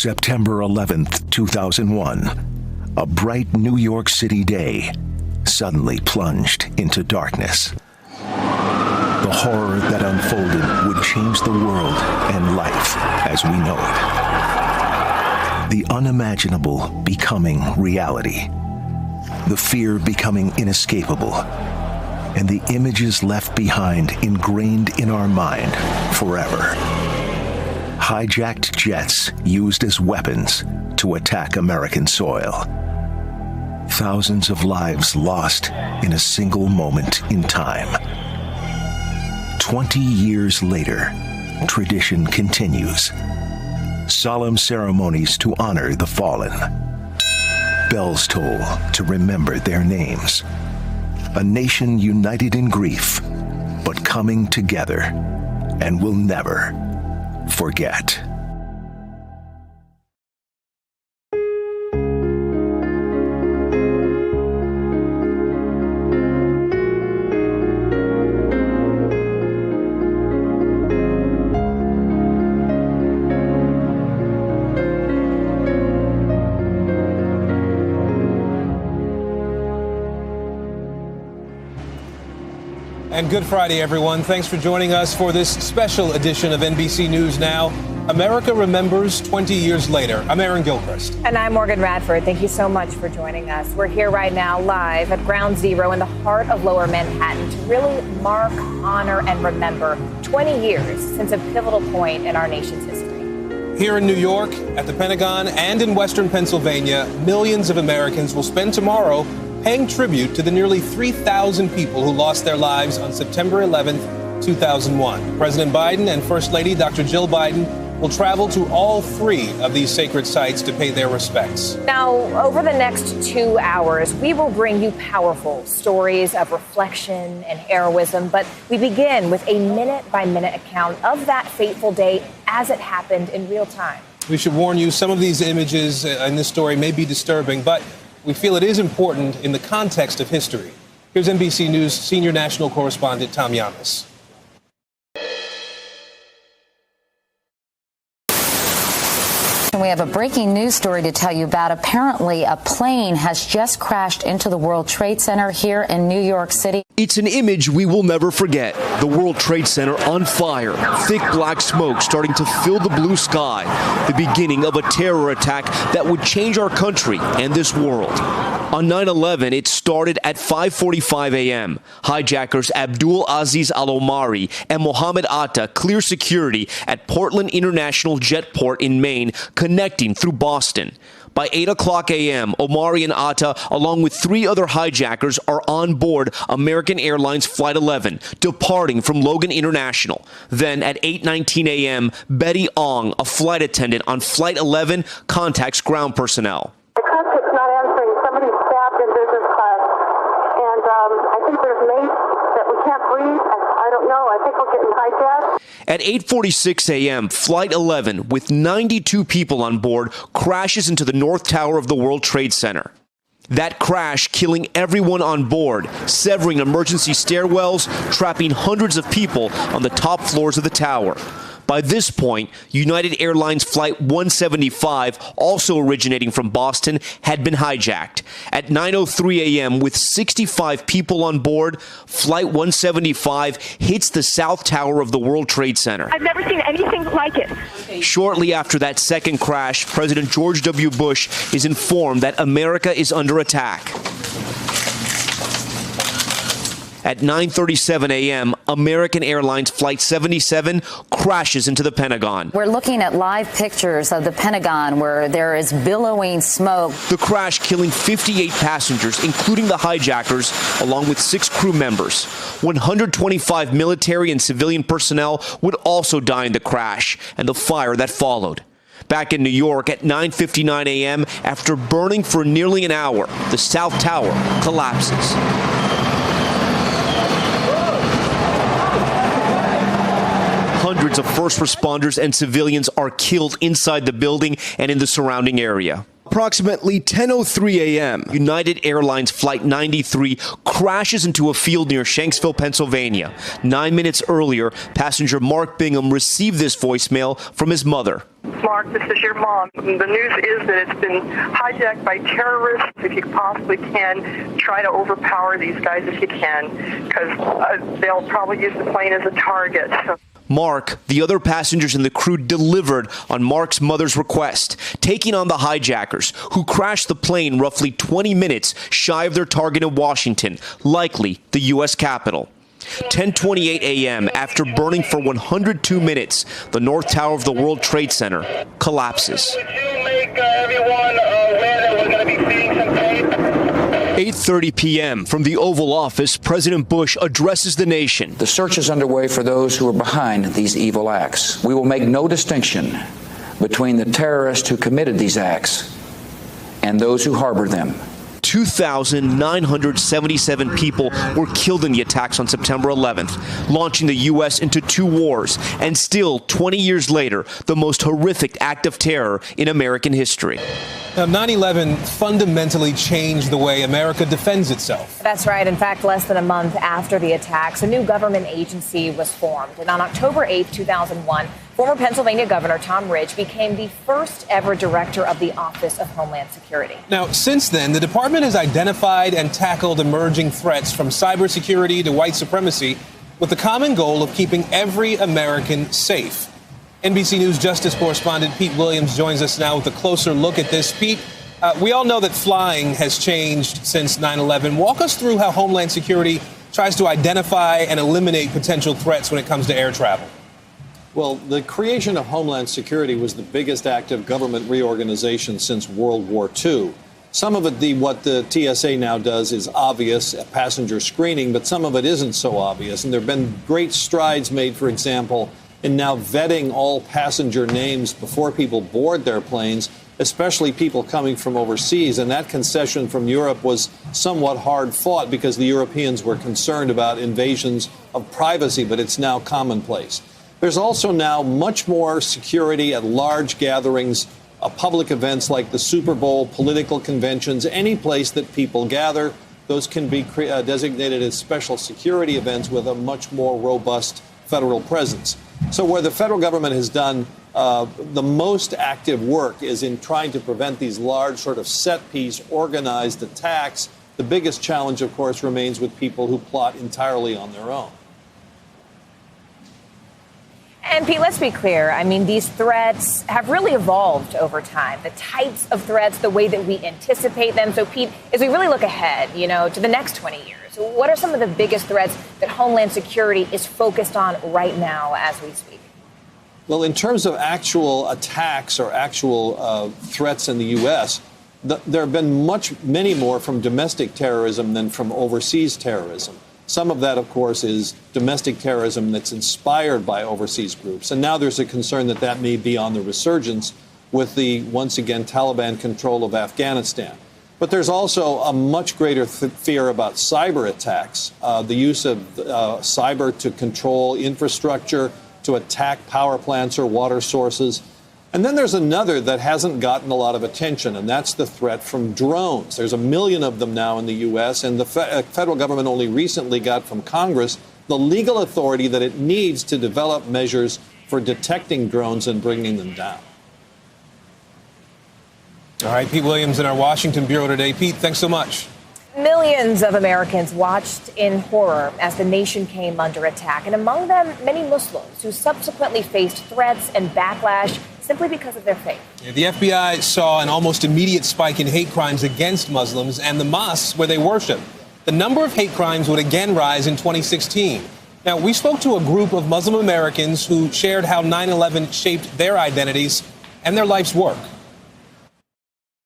September 11th, 2001, a bright New York City day suddenly plunged into darkness. The horror that unfolded would change the world and life as we know it. The unimaginable becoming reality. The fear becoming inescapable. And the images left behind ingrained in our mind forever. Hijacked jets used as weapons to attack American soil. Thousands of lives lost in a single moment in time. 20 years later, tradition continues. Solemn ceremonies to honor the fallen. Bells toll to remember their names. A nation united in grief, but coming together, and will never forget. And good Friday, everyone. Thanks for joining us for this special edition of NBC News Now. America remembers 20 years later. I'm Aaron Gilchrist. And I'm Morgan Radford. Thank you so much for joining us. We're here right now live at Ground Zero in the heart of Lower Manhattan to really mark, honor, and remember 20 years since a pivotal point in our nation's history. Here in New York, at the Pentagon, and in Western Pennsylvania, millions of Americans will spend tomorrow paying tribute to the nearly 3,000 people who lost their lives on September 11th, 2001. President Biden and First Lady Dr. Jill Biden will travel to all three of these sacred sites to pay their respects. Now, over the next 2 hours, we will bring you powerful stories of reflection and heroism, but we begin with a minute-by-minute account of that fateful day as it happened in real time. We should warn you, some of these images in this story may be disturbing, but we feel it is important in the context of history. Here's NBC News senior national correspondent Tom Yamas. We have a breaking news story to tell you about. Apparently, a plane has just crashed into the World Trade Center here in New York City. It's an image we will never forget. The World Trade Center on fire, thick black smoke starting to fill the blue sky. The beginning of a terror attack that would change our country and this world. On 9/11, it started at 5:45 a.m. Hijackers Abdul Aziz Al-Omari and Mohammed Atta clear security at Portland International Jetport in Maine, connecting through Boston. By 8 o'clock a.m., Omari and Atta, along with three other hijackers, are on board American Airlines Flight 11, departing from Logan International. Then at 8:19 a.m., Betty Ong, a flight attendant on Flight 11, contacts ground personnel. The cockpit's not answering. Somebody's stabbed in business class. And I think there's mates that we can't breathe. I don't know. I think we're getting hijacked. At 8:46 a.m., Flight 11, with 92 people on board, crashes into the North Tower of the World Trade Center. That crash killing everyone on board, severing emergency stairwells, trapping hundreds of people on the top floors of the tower. By this point, United Airlines Flight 175, also originating from Boston, had been hijacked. At 9:03 a.m., with 65 people on board, Flight 175 hits the South Tower of the World Trade Center. I've never seen anything like it. Shortly after that second crash, President George W. Bush is informed that America is under attack. At 9:37 a.m., American Airlines Flight 77 crashes into the Pentagon. We're looking at live pictures of the Pentagon where there is billowing smoke. The crash killing 58 passengers, including the hijackers, along with 6 crew members. 125 military and civilian personnel would also die in the crash and the fire that followed. Back in New York at 9:59 a.m., after burning for nearly an hour, the South Tower collapses. Hundreds of first responders and civilians are killed inside the building and in the surrounding area. Approximately 10:03 a.m., United Airlines Flight 93 crashes into a field near Shanksville, Pennsylvania. 9 minutes earlier, passenger Mark Bingham received this voicemail from his mother. Mark, this is your mom. The news is that it's been hijacked by terrorists. If you possibly can, try to overpower these guys if you can, because they'll probably use the plane as a target. Mark, the other passengers in the crew delivered on Mark's mother's request, taking on the hijackers, who crashed the plane roughly 20 minutes shy of their target in Washington, likely the U.S. Capitol. 10:28 a.m., after burning for 102 minutes, the North Tower of the World Trade Center collapses. 8:30 p.m. from the Oval Office, President Bush addresses the nation. The search is underway for those who are behind these evil acts. We will make no distinction between the terrorists who committed these acts and those who harbor them. 2,977 people were killed in the attacks on September 11th, launching the U.S. into two wars, and still, 20 years later, the most horrific act of terror in American history. Now, 9/11 fundamentally changed the way America defends itself. That's right. In fact, less than a month after the attacks, a new government agency was formed. And on October 8, 2001, former Pennsylvania Governor Tom Ridge became the first ever director of the Office of Homeland Security. Now, since then, the department has identified and tackled emerging threats from cybersecurity to white supremacy with the common goal of keeping every American safe. NBC News Justice correspondent Pete Williams joins us now with a closer look at this. Pete, we all know that flying has changed since 9/11. Walk us through how Homeland Security tries to identify and eliminate potential threats when it comes to air travel. Well, the creation of Homeland Security was the biggest act of government reorganization since World War II. Some of it, what the TSA now does is obvious, passenger screening, but some of it isn't so obvious. And there have been great strides made, for example, in now vetting all passenger names before people board their planes, especially people coming from overseas. And that concession from Europe was somewhat hard fought because the Europeans were concerned about invasions of privacy, but it's now commonplace. There's also now much more security at large gatherings, public events like the Super Bowl, political conventions, any place that people gather. Those can be designated as special security events with a much more robust federal presence. So where the federal government has done the most active work is in trying to prevent these large sort of set-piece organized attacks. The biggest challenge, of course, remains with people who plot entirely on their own. And Pete, let's be clear. I mean, these threats have really evolved over time. The types of threats, the way that we anticipate them. So, Pete, as we really look ahead, to the next 20 years, what are some of the biggest threats that Homeland Security is focused on right now as we speak? Well, in terms of actual attacks or actual threats in the U.S., there have been many more from domestic terrorism than from overseas terrorism. Some of that, of course, is domestic terrorism that's inspired by overseas groups. And now there's a concern that that may be on the resurgence with the, once again, Taliban control of Afghanistan. But there's also a much greater fear about cyber attacks, the use of cyber to control infrastructure, to attack power plants or water sources. And then there's another that hasn't gotten a lot of attention, and that's the threat from drones. There's 1 million of them now in the U.S., and the federal government only recently got from Congress the legal authority that it needs to develop measures for detecting drones and bringing them down. All right, Pete Williams in our Washington bureau today. Pete, thanks so much. Millions of Americans watched in horror as the nation came under attack, and among them, many Muslims who subsequently faced threats and backlash simply because of their faith. Yeah, the FBI saw an almost immediate spike in hate crimes against Muslims and the mosques where they worship. The number of hate crimes would again rise in 2016. Now, we spoke to a group of Muslim Americans who shared how 9/11 shaped their identities and their life's work.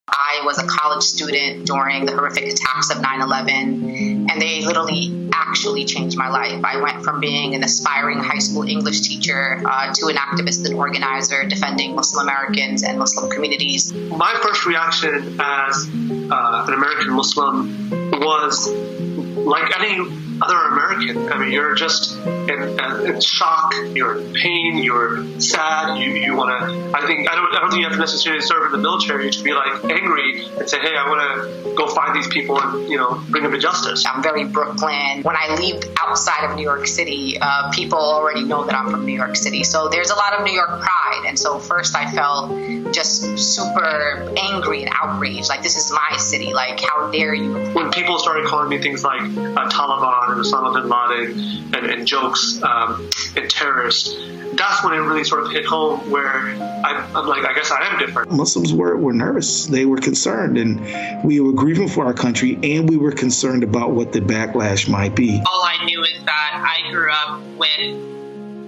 I was a college student during the horrific attacks of 9/11, and they literally actually changed my life. I went from being an aspiring high school English teacher to an activist and organizer defending Muslim Americans and Muslim communities. My first reaction as an American Muslim was like any other American. I mean, you're just in shock, you're in pain, you're sad, you want to, I don't think you have to necessarily serve in the military to be like angry and say, hey, I want to go find these people and, bring them to justice. I'm very Brooklyn. When I leave outside of New York City, people already know that I'm from New York City. So there's a lot of New York pride. And so first I felt just super angry and outraged. Like, this is my city. Like, how dare you? When people started calling me things like Taliban and Osama bin Laden and jokes and terrorists, that's when it really sort of hit home, where I'm like, I guess I am different. Muslims were nervous. They were concerned, and we were grieving for our country, and we were concerned about what the backlash might be. All I knew is that I grew up with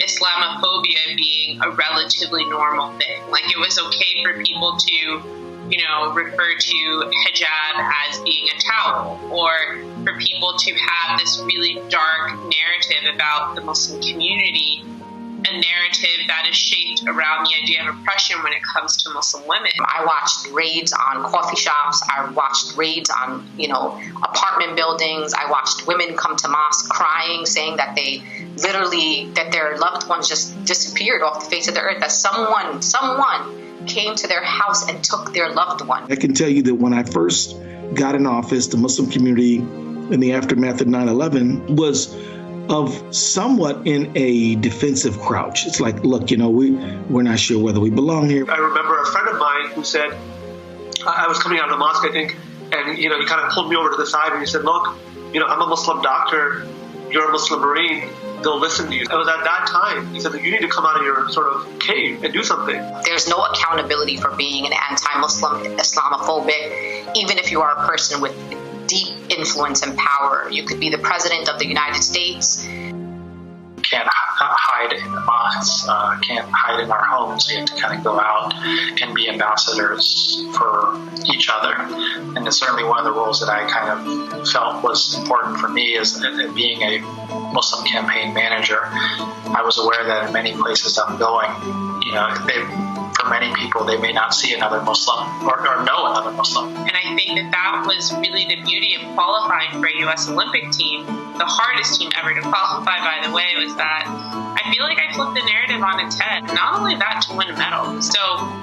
Islamophobia being a relatively normal thing. Like, it was okay for people to, refer to hijab as being a towel, or for people to have this really dark narrative about the Muslim community, a narrative that is shaped around the idea of oppression when it comes to Muslim women. I watched raids on coffee shops. I watched raids on, apartment buildings. I watched women come to mosque crying, saying that that their loved ones just disappeared off the face of the earth, that someone came to their house and took their loved one. I can tell you that when I first got in office, the Muslim community in the aftermath of 9/11 was of somewhat in a defensive crouch. It's like, look, we're not sure whether we belong here. I remember a friend of mine who said, I was coming out of the mosque, I think, and, he kind of pulled me over to the side and he said, look, I'm a Muslim doctor, you're a Muslim Marine, they'll listen to you. It was at that time, he said that you need to come out of your sort of cave and do something. There's no accountability for being an anti-Muslim, Islamophobic, even if you are a person with deep influence and power. You could be the president of the United States. Can't hide in the mosques, can't hide in our homes. We have to kind of go out and be ambassadors for each other. And it's certainly one of the roles that I kind of felt was important for me as being a Muslim campaign manager. I was aware that in many places I'm going, for many people, they may not see another Muslim or know another Muslim. And I think that was really the beauty of qualifying for a U.S. Olympic team. The hardest team ever to qualify, by the way, was that I feel like I flipped the narrative on its head. Not only that, to win a medal. So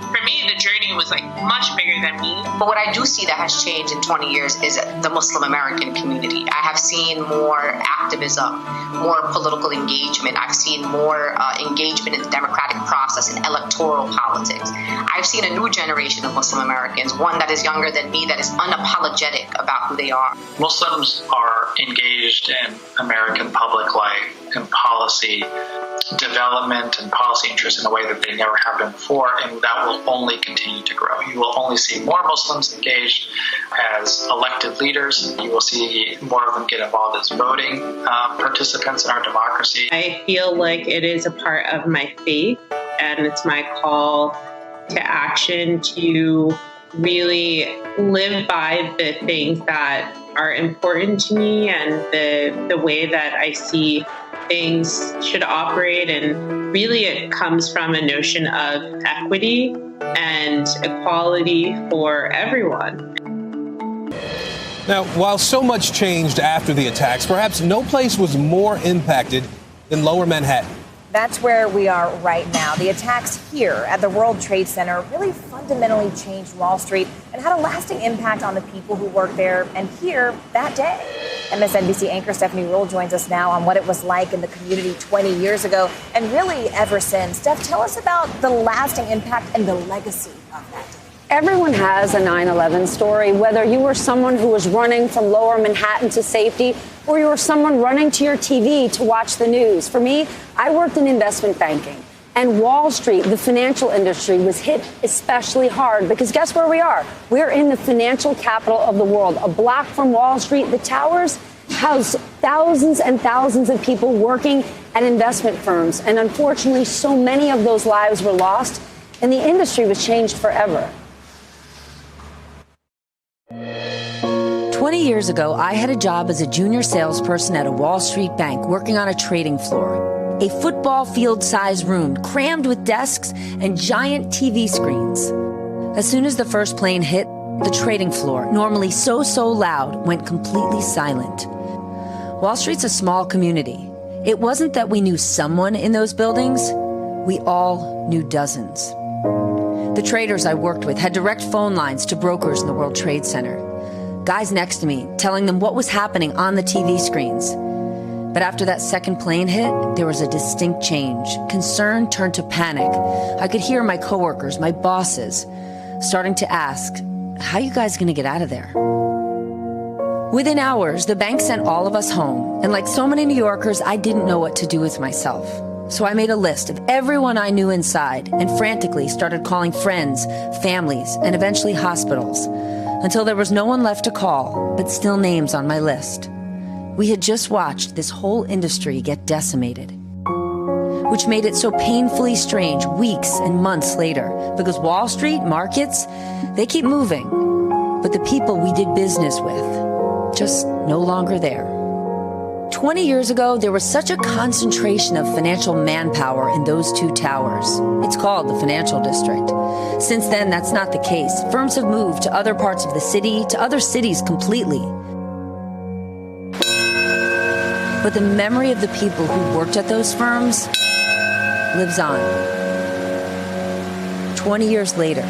for me, the journey was much bigger than me. But what I do see that has changed in 20 years is the Muslim American community. I have seen more activism, more political engagement. I've seen more engagement in the democratic process and electoral politics. I've seen a new generation of Muslim Americans, one that is younger than me, that is unapologetic about who they are. Muslims are engaged in American public life and policy development and policy interest in a way that they never have been before, and that will only continue to grow. You will only see more Muslims engaged as elected leaders. You will see more of them get involved as voting participants in our democracy. I feel like it is a part of my faith, and it's my call to action to really live by the things that are important to me and the way that I see things should operate. And really it comes from a notion of equity and equality for everyone. Now, while so much changed after the attacks, perhaps no place was more impacted than Lower Manhattan. That's where we are right now. The attacks here at the World Trade Center really fundamentally changed Wall Street and had a lasting impact on the people who worked there and here that day. MSNBC anchor Stephanie Ruhle joins us now on what it was like in the community 20 years ago and really ever since. Steph, tell us about the lasting impact and the legacy of that day. Everyone has a 9/11 story, whether you were someone who was running from Lower Manhattan to safety or you were someone running to your TV to watch the news. For me, I worked in investment banking, and Wall Street, the financial industry, was hit especially hard because guess where we are? We're in the financial capital of the world. A block from Wall Street, the towers house thousands and thousands of people working at investment firms. And unfortunately, so many of those lives were lost, and the industry was changed forever. 20 years ago, I had a job as a junior salesperson at a Wall Street bank working on a trading floor. A football field-sized room crammed with desks and giant TV screens. As soon as the first plane hit, the trading floor, normally so loud, went completely silent. Wall Street's a small community. It wasn't that we knew someone in those buildings. We all knew dozens. The traders I worked with had direct phone lines to brokers in the World Trade Center. Guys next to me telling them what was happening on the TV screens. But after that second plane hit, there was a distinct change. Concern turned to panic. I could hear my coworkers, my bosses, starting to ask, how are you guys going to get out of there? Within hours, the bank sent all of us home. And like so many New Yorkers, I didn't know what to do with myself. So I made a list of everyone I knew inside and frantically started calling friends, families, and eventually hospitals until there was no one left to call, but still names on my list. We had just watched this whole industry get decimated, which made it so painfully strange weeks and months later, because Wall Street, markets, they keep moving, but the people we did business with, just no longer there. 20 years ago, there was such a concentration of financial manpower in those two towers. It's called the Financial District. Since then, that's not the case. Firms have moved to other parts of the city, to other cities completely. But the memory of the people who worked at those firms lives on. 20 years later,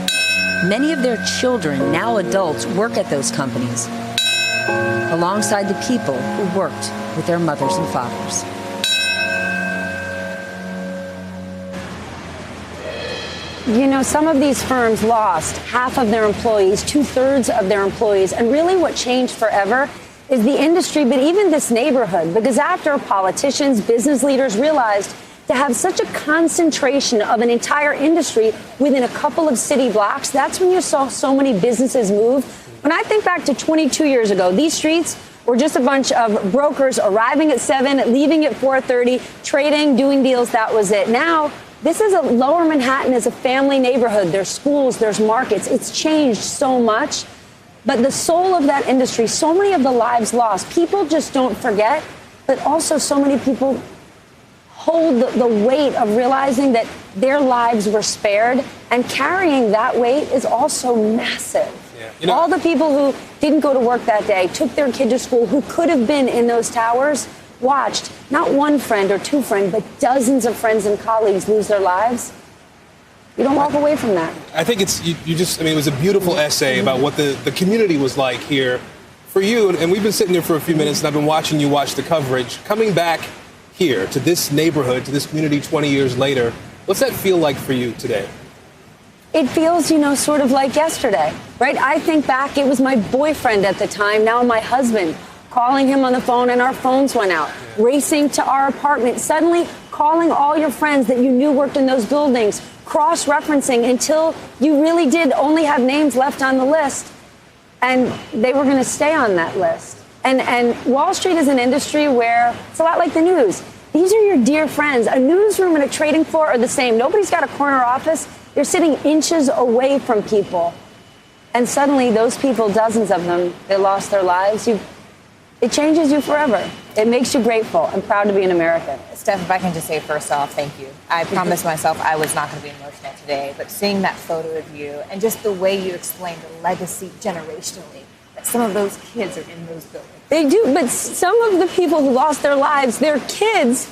many of their children, now adults, work at those companies, alongside the people who worked with their mothers and fathers. You know, some of these firms lost half of their employees, 2/3 of their employees, and really what changed forever is the industry, but even this neighborhood, because after politicians, business leaders realized to have such a concentration of an entire industry within a couple of city blocks, that's when you saw so many businesses move. When I think back to 22 years ago, these streets were just a bunch of brokers arriving at 7, leaving at 4:30, trading, doing deals. That was it. Now, this is Lower Manhattan is a family neighborhood. There's schools, there's markets. It's changed so much. But the soul of that industry, so many of the lives lost, people just don't forget. But also so many people hold the weight of realizing that their lives were spared. And carrying that weight is also massive. Yeah. You know, all the people who didn't go to work that day, took their kid to school, who could have been in those towers, watched not one friend or two friends, but dozens of friends and colleagues lose their lives. You don't walk away from that. I think it's, it was a beautiful essay about what the community was like here for you. And we've been sitting there for a few minutes, and I've been watching you watch the coverage. Coming back here to this neighborhood, to this community 20 years later, what's that feel like for you today? It feels, sort of like yesterday, right? I think back, it was my boyfriend at the time, now my husband, calling him on the phone, and our phones went out, racing to our apartment, suddenly calling all your friends that you knew worked in those buildings, cross-referencing until you really did only have names left on the list, and they were going to stay on that list. And Wall Street is an industry where it's a lot like the news. These are your dear friends. A newsroom and a trading floor are the same. Nobody's got a corner office. They're sitting inches away from people. And suddenly those people, dozens of them, they lost their lives. It changes you forever. It makes you grateful and proud to be an American. Steph, if I can just say first off, thank you. I promised myself I was not going to be emotional today, but seeing that photo of you and just the way you explained the legacy generationally, that some of those kids are in those buildings. They do, but some of the people who lost their lives, their kids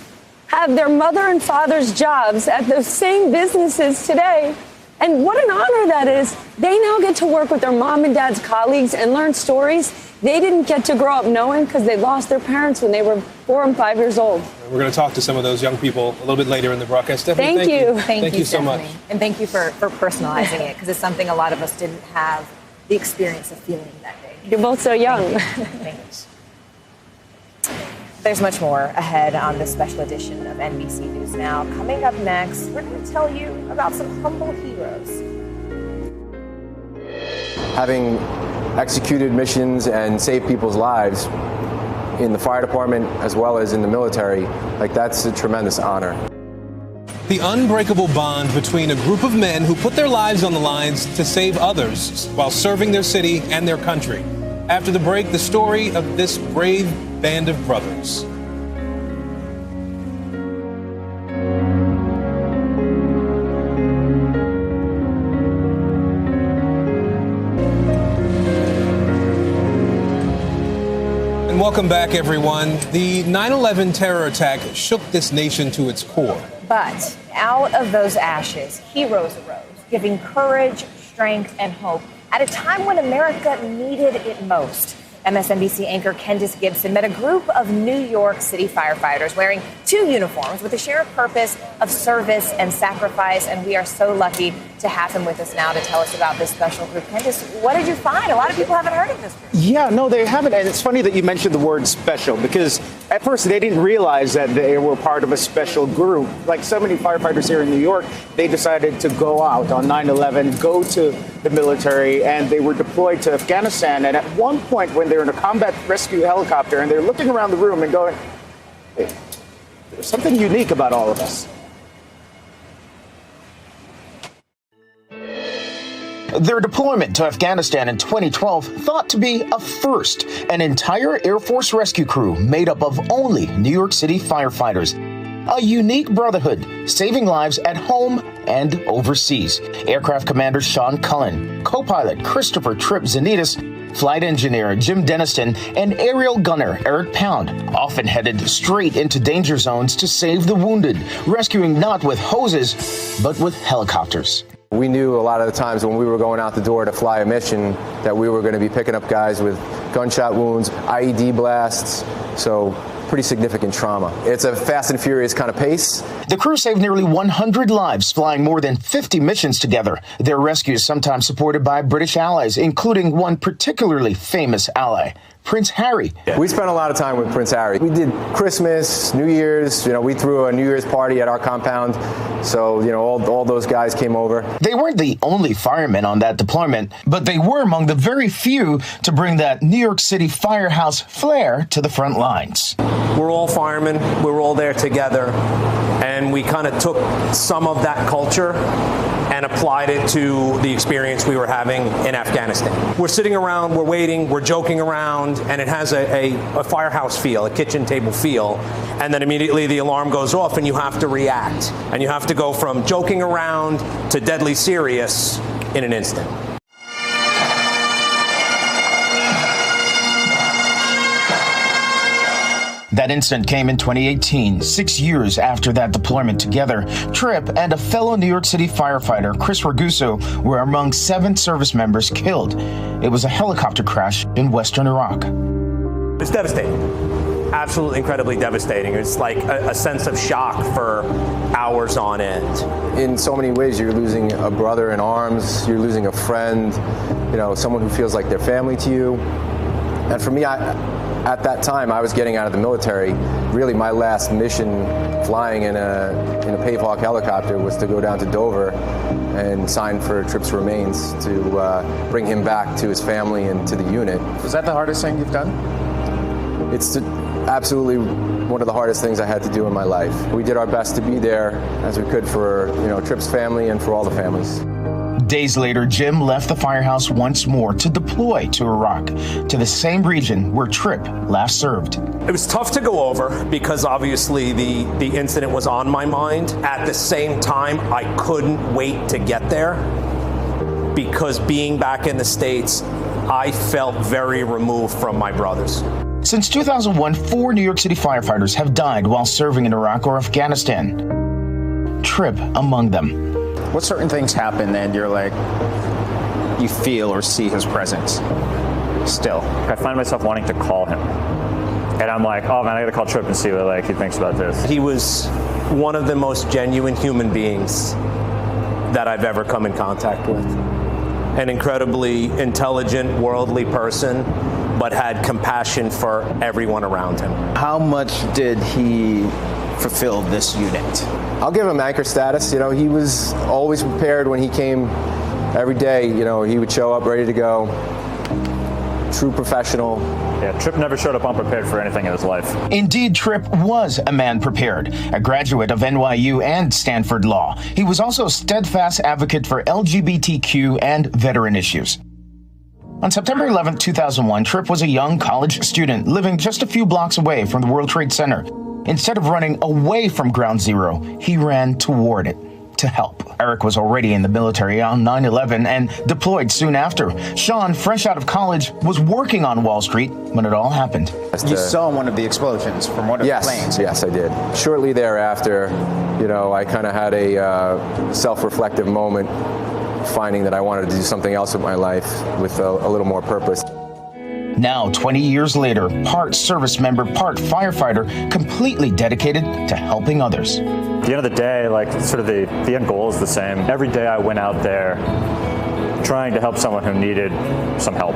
have their mother and father's jobs at those same businesses today. And what an honor that is. They now get to work with their mom and dad's colleagues and learn stories they didn't get to grow up knowing because they lost their parents when they were 4 and 5 years old. We're going to talk to some of those young people a little bit later in the broadcast. Stephanie, thank you. Thank you so much. And thank you for personalizing it, because it's something a lot of us didn't have the experience of feeling that day. You're both so young. Thanks. There's much more ahead on this special edition of NBC News Now. Coming up next, we're going to tell you about some humble heroes. Having executed missions and saved people's lives in the fire department as well as in the military, that's a tremendous honor. The unbreakable bond between a group of men who put their lives on the lines to save others while serving their city and their country. After the break, the story of this brave band of brothers. welcome back, everyone. The 9/11 terror attack shook this nation to its core. But out of those ashes, heroes arose, giving courage, strength, and hope at a time when America needed it most. MSNBC anchor Candace Gibson met a group of New York City firefighters wearing two uniforms with a shared purpose of service and sacrifice. And we are so lucky to have him with us now to tell us about this special group. Candace, what did you find? A lot of people haven't heard of this group. Yeah, no, they haven't. And it's funny that you mentioned the word special, because at first they didn't realize that they were part of a special group. Like so many firefighters here in New York, they decided to go out on 9/11, go to the military, and they were deployed to Afghanistan. And at one point when they're in a combat rescue helicopter and they're looking around the room and going, hey, there's something unique about all of us. Their deployment to Afghanistan in 2012 thought to be a first, an entire Air Force rescue crew made up of only New York City firefighters. A unique brotherhood, saving lives at home and overseas. Aircraft Commander Sean Cullen, co-pilot Christopher Tripp Zanitas, flight engineer Jim Deniston, and aerial gunner Eric Pound often headed straight into danger zones to save the wounded, rescuing not with hoses, but with helicopters. We knew a lot of the times when we were going out the door to fly a mission that we were going to be picking up guys with gunshot wounds, IED blasts, so pretty significant trauma. It's a fast and furious kind of pace. The crew saved nearly 100 lives, flying more than 50 missions together. Their rescues sometimes supported by British allies, including one particularly famous ally, Prince Harry. We spent a lot of time with Prince Harry. We did Christmas, New Year's, we threw a New Year's party at our compound. So, all those guys came over. They weren't the only firemen on that deployment, but they were among the very few to bring that New York City firehouse flair to the front lines. We're all firemen. We're all there together. And we kind of took some of that culture and applied it to the experience we were having in Afghanistan. We're sitting around, we're waiting, we're joking around, and it has a firehouse feel, a kitchen table feel. And then immediately the alarm goes off and you have to react. And you have to go from joking around to deadly serious in an instant. That incident came in 2018, 6 years after that deployment together. Tripp and a fellow New York City firefighter, Chris Raguso, were among 7 service members killed. It was a helicopter crash in western Iraq. It's devastating. Absolutely incredibly devastating. It's like a sense of shock for hours on end. In so many ways, you're losing a brother in arms, you're losing a friend, someone who feels like they're family to you. And for me, at that time, I was getting out of the military. Really, my last mission flying in a Pavehawk helicopter was to go down to Dover and sign for Tripp's remains to bring him back to his family and to the unit. Was that the hardest thing you've done? It's absolutely one of the hardest things I had to do in my life. We did our best to be there as we could for Tripp's family and for all the families. Days later, Jim left the firehouse once more to deploy to Iraq, to the same region where Tripp last served. It was tough to go over because obviously the incident was on my mind. At the same time, I couldn't wait to get there because being back in the States, I felt very removed from my brothers. Since 2001, 4 New York City firefighters have died while serving in Iraq or Afghanistan. Tripp among them. What certain things happen and you're like, you feel or see his presence still? I find myself wanting to call him. And I'm like, oh man, I gotta call Tripp and see what he thinks about this. He was one of the most genuine human beings that I've ever come in contact with. An incredibly intelligent, worldly person, but had compassion for everyone around him. How much did he fulfill this unit? I'll give him anchor status. He was always prepared when he came every day. He would show up ready to go. True professional. Yeah, Tripp never showed up unprepared for anything in his life. Indeed, Tripp was a man prepared, a graduate of NYU and Stanford Law. He was also a steadfast advocate for LGBTQ and veteran issues. On September 11, 2001, Tripp was a young college student living just a few blocks away from the World Trade Center. Instead of running away from Ground Zero, he ran toward it to help. Eric was already in the military on 9/11 and deployed soon after. Sean, fresh out of college, was working on Wall Street when it all happened. You saw one of the explosions from one of the planes. Yes, I did. Shortly thereafter, I kind of had a self-reflective moment, finding that I wanted to do something else with my life with a little more purpose. Now, 20 years later, part service member, part firefighter, completely dedicated to helping others. At the end of the day, the end goal is the same. Every day I went out there trying to help someone who needed some help.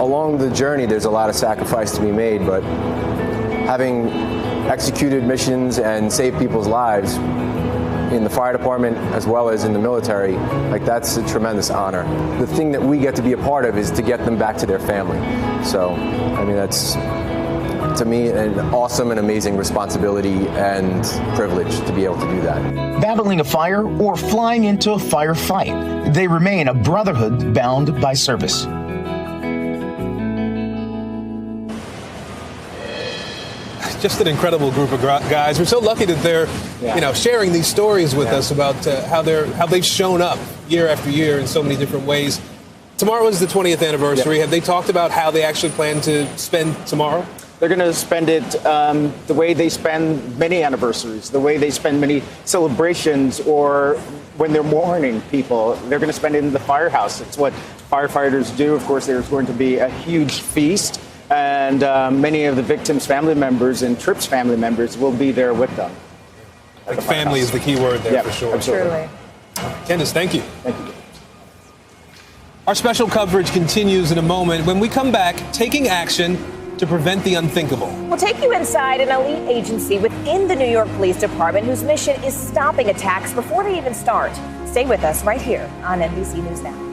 Along the journey, there's a lot of sacrifice to be made, but having executed missions and saved people's lives in the fire department as well as in the military, that's a tremendous honor. The thing that we get to be a part of is to get them back to their family. So, that's, to me, an awesome and amazing responsibility and privilege to be able to do that. Battling a fire or flying into a firefight, they remain a brotherhood bound by service. Just an incredible group of guys. We're so lucky that they're, sharing these stories with us about how they've shown up year after year in so many different ways. Tomorrow is the 20th anniversary. Have they talked about how they actually plan to spend tomorrow? They're going to spend it the way they spend many anniversaries, the way they spend many celebrations, or when they're mourning people. They're going to spend it in the firehouse. It's what firefighters do. Of course, there's going to be a huge feast. And many of the victims' family members and Tripp's family members will be there with them. Family is the key word there for sure. Absolutely. Candace, thank you. Thank you. Our special coverage continues in a moment. When we come back, taking action to prevent the unthinkable. We'll take you inside an elite agency within the New York Police Department whose mission is stopping attacks before they even start. Stay with us right here on NBC News Now.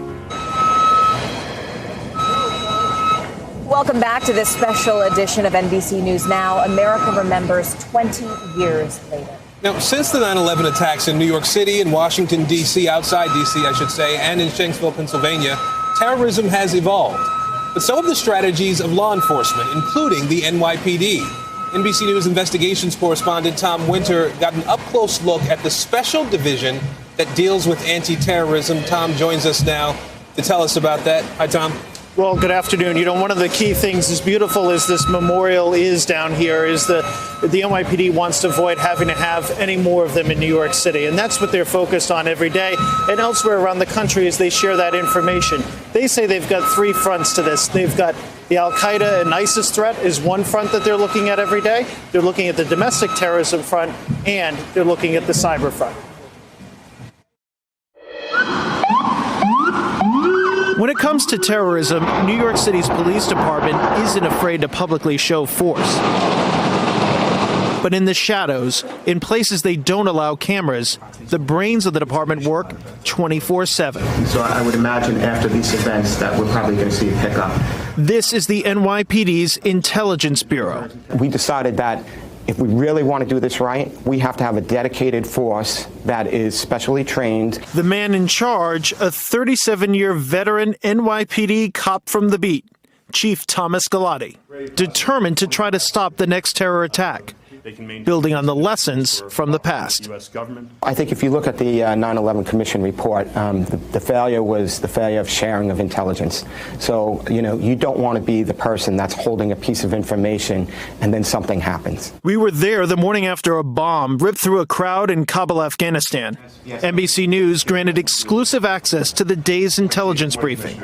Welcome back to this special edition of NBC News Now. America remembers 20 years later. Now, since the 9/11 attacks in New York City and Washington, D.C., outside D.C., I should say, and in Shanksville, Pennsylvania, terrorism has evolved. But so have the strategies of law enforcement, including the NYPD. NBC News investigations correspondent Tom Winter got an up-close look at the special division that deals with anti-terrorism. Tom joins us now to tell us about that. Hi, Tom. Well, good afternoon. One of the key things, as beautiful as this memorial is down here, is the NYPD wants to avoid having to have any more of them in New York City. And that's what they're focused on every day and elsewhere around the country as they share that information. They say they've got three fronts to this. They've got the Al-Qaeda and ISIS threat is one front that they're looking at every day. They're looking at the domestic terrorism front, and they're looking at the cyber front. When it comes to terrorism, New York City's police department isn't afraid to publicly show force. But in the shadows, in places they don't allow cameras, the brains of the department work 24/7. So I would imagine after these events that we're probably going to see a pickup. This is the NYPD's Intelligence Bureau. We decided that if we really want to do this right, we have to have a dedicated force that is specially trained. The man in charge, a 37-year veteran NYPD cop from the beat, Chief Thomas Galati, determined to try to stop the next terror attack, building on the lessons from the past. I think if you look at the 9/11 Commission report, the failure was the failure of sharing of intelligence. So, you don't want to be the person that's holding a piece of information and then something happens. We were there the morning after a bomb ripped through a crowd in Kabul, Afghanistan. NBC News granted exclusive access to the day's intelligence briefing.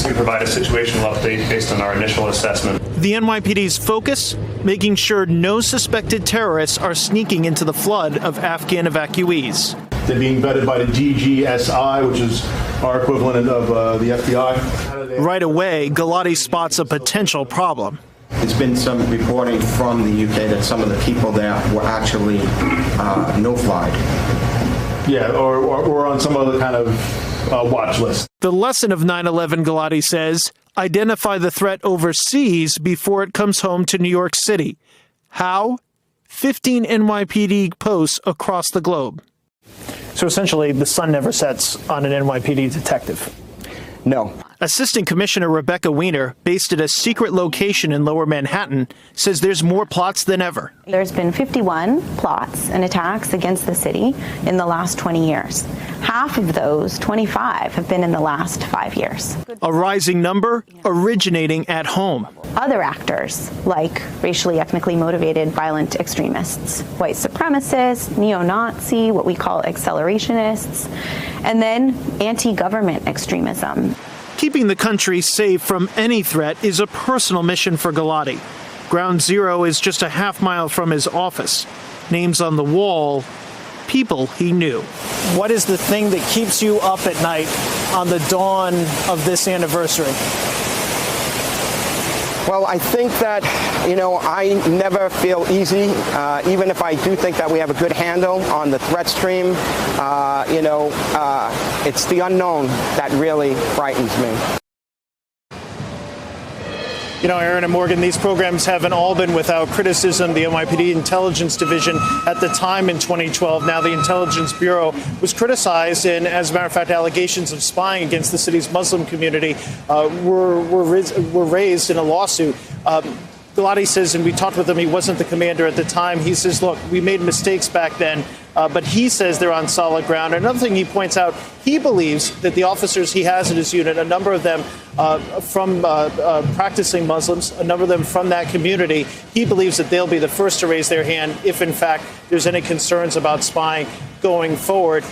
We provide a situational update based on our initial assessment. The NYPD's focus? Making sure no suspected terrorists are sneaking into the flood of Afghan evacuees. They're being vetted by the DGSI, which is our equivalent of the FBI. Right away, Galati spots a potential problem. There's been some reporting from the UK that some of the people there were actually no-flied. Yeah, or on some other kind of watch list. The lesson of 9/11, Galati says, identify the threat overseas before it comes home to New York City. How? 15 NYPD posts across the globe. So essentially, the sun never sets on an NYPD detective. No. Assistant Commissioner Rebecca Weiner, based at a secret location in Lower Manhattan, says there's more plots than ever. There's been 51 plots and attacks against the city in the last 20 years. Half of those, 25, have been in the last 5 years. A rising number originating at home. Other actors, like racially, ethnically motivated violent extremists, white supremacists, neo-Nazi, what we call accelerationists, and then anti-government extremism. Keeping the country safe from any threat is a personal mission for Galati. Ground Zero is just a half mile from his office. Names on the wall, people he knew. What is the thing that keeps you up at night on the dawn of this anniversary? Well, I think that, I never feel easy, even if I do think that we have a good handle on the threat stream. It's the unknown that really frightens me. Aaron and Morgan, these programs haven't all been without criticism. The NYPD Intelligence Division at the time in 2012, now the Intelligence Bureau, was criticized, and as a matter of fact, allegations of spying against the city's Muslim community were raised in a lawsuit. Galati says, and we talked with him, he wasn't the commander at the time. He says, look, we made mistakes back then, but he says they're on solid ground. Another thing he points out, he believes that the officers he has in his unit, a number of them from practicing Muslims, a number of them from that community, he believes that they'll be the first to raise their hand if, in fact, there's any concerns about spying going forward.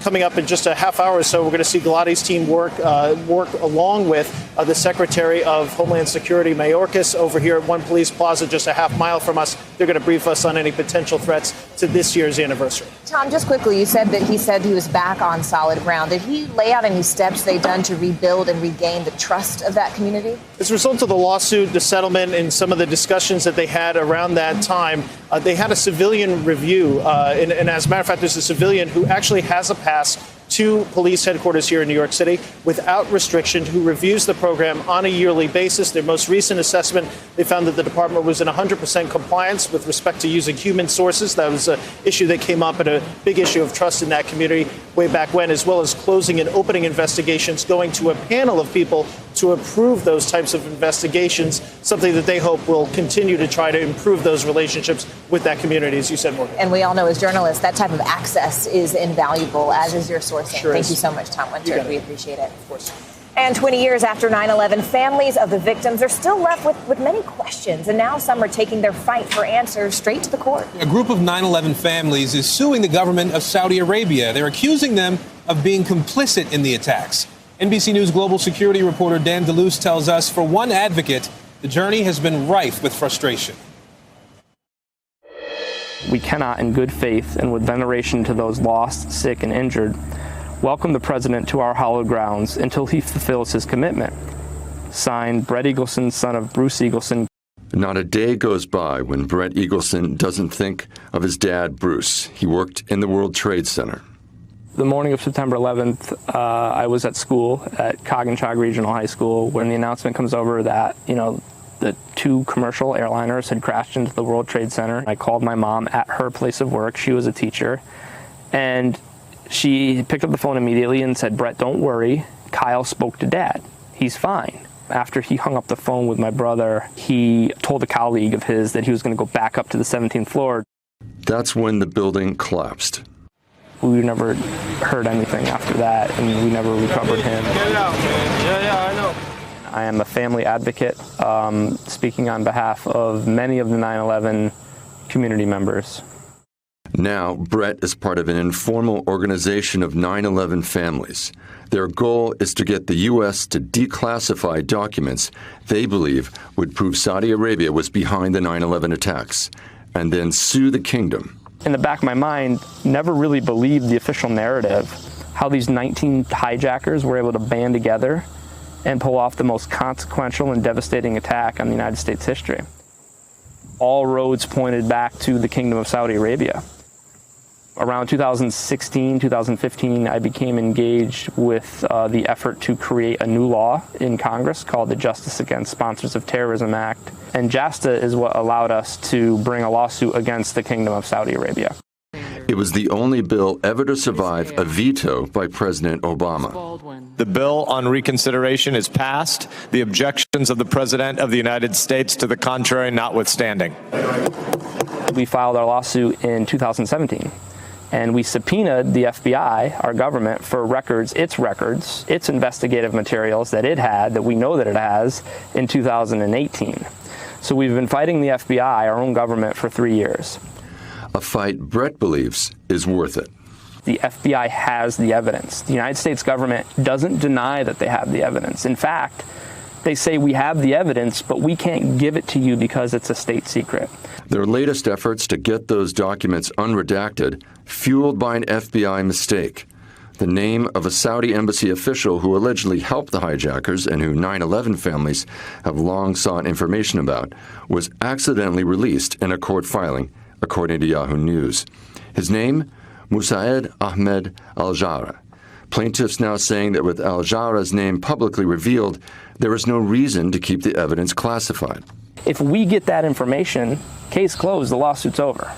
Coming up in just a half hour or so, we're going to see Galati's team work along with the Secretary of Homeland Security, Mayorkas, over here at One Police Plaza, just a half mile from us. They're going to brief us on any potential threats to this year's anniversary. Tom, just quickly, you said that he was back on solid ground. Did he lay out any steps they've done to rebuild and regain the trust of that community? As a result of the lawsuit, the settlement, and some of the discussions that they had around that time, they had a civilian review. And as a matter of fact, there's a civilian who actually has a pass to police headquarters here in New York City without restriction, who reviews the program on a yearly basis. Their most recent assessment, they found that the department was in 100% compliance with respect to using human sources. That was an issue that came up, and a big issue of trust in that community way back when, as well as closing and opening investigations, going to a panel of people to approve those types of investigations, something that they hope will continue to try to improve those relationships with that community, as you said, Morgan. And we all know as journalists that type of access is invaluable, as is your sourcing. Sure. Thank you so much, Tom Winter. We appreciate it. Of course. And 20 years after 9/11, families of the victims are still left with many questions, and now some are taking their fight for answers straight to the court. A group of 9/11 families is suing the government of Saudi Arabia. They're accusing them of being complicit in the attacks. NBC News global security reporter Dan DeLuce tells us, for one advocate, the journey has been rife with frustration. We cannot, in good faith and with veneration to those lost, sick, and injured, welcome the president to our hallowed grounds until he fulfills his commitment. Signed, Brett Eagleson, son of Bruce Eagleson. Not a day goes by when Brett Eagleson doesn't think of his dad, Bruce. He worked in the World Trade Center. The morning of September 11th, I was at school at Coggins Regional High School when the announcement comes over that, the two commercial airliners had crashed into the World Trade Center. I called my mom at her place of work. She was a teacher. And she picked up the phone immediately and said, "Brett, don't worry. Kyle spoke to Dad. He's fine." After he hung up the phone with my brother, he told a colleague of his that he was going to go back up to the 17th floor. That's when the building collapsed. We never heard anything after that, and we never recovered him. Get out, man. Yeah, I know. I am a family advocate, speaking on behalf of many of the 9/11 community members. Now, Brett is part of an informal organization of 9/11 families. Their goal is to get the U.S. to declassify documents they believe would prove Saudi Arabia was behind the 9/11 attacks, and then sue the kingdom. In the back of my mind, never really believed the official narrative, how these 19 hijackers were able to band together and pull off the most consequential and devastating attack on the United States history. All roads pointed back to the Kingdom of Saudi Arabia. Around 2016, 2015, I became engaged with the effort to create a new law in Congress called the Justice Against Sponsors of Terrorism Act. And JASTA is what allowed us to bring a lawsuit against the Kingdom of Saudi Arabia. It was the only bill ever to survive a veto by President Obama. The bill on reconsideration is passed. The objections of the President of the United States to the contrary notwithstanding. We filed our lawsuit in 2017, and we subpoenaed the FBI, our government, for its investigative materials that it had, that we know that it has, in 2018. So we've been fighting the FBI, our own government, for 3 years. A fight Brett believes is worth it. The FBI has the evidence. The United States government doesn't deny that they have the evidence. In fact, they say we have the evidence, but we can't give it to you because it's a state secret. Their latest efforts to get those documents unredacted, fueled by an FBI mistake. The name of a Saudi embassy official who allegedly helped the hijackers and who 9/11 families have long sought information about, was accidentally released in a court filing, according to Yahoo News. His name? Musaed Ahmed Al-Jara. Plaintiffs now saying that with Al-Jara's name publicly revealed, there is no reason to keep the evidence classified. If we get that information, case closed, the lawsuit's over.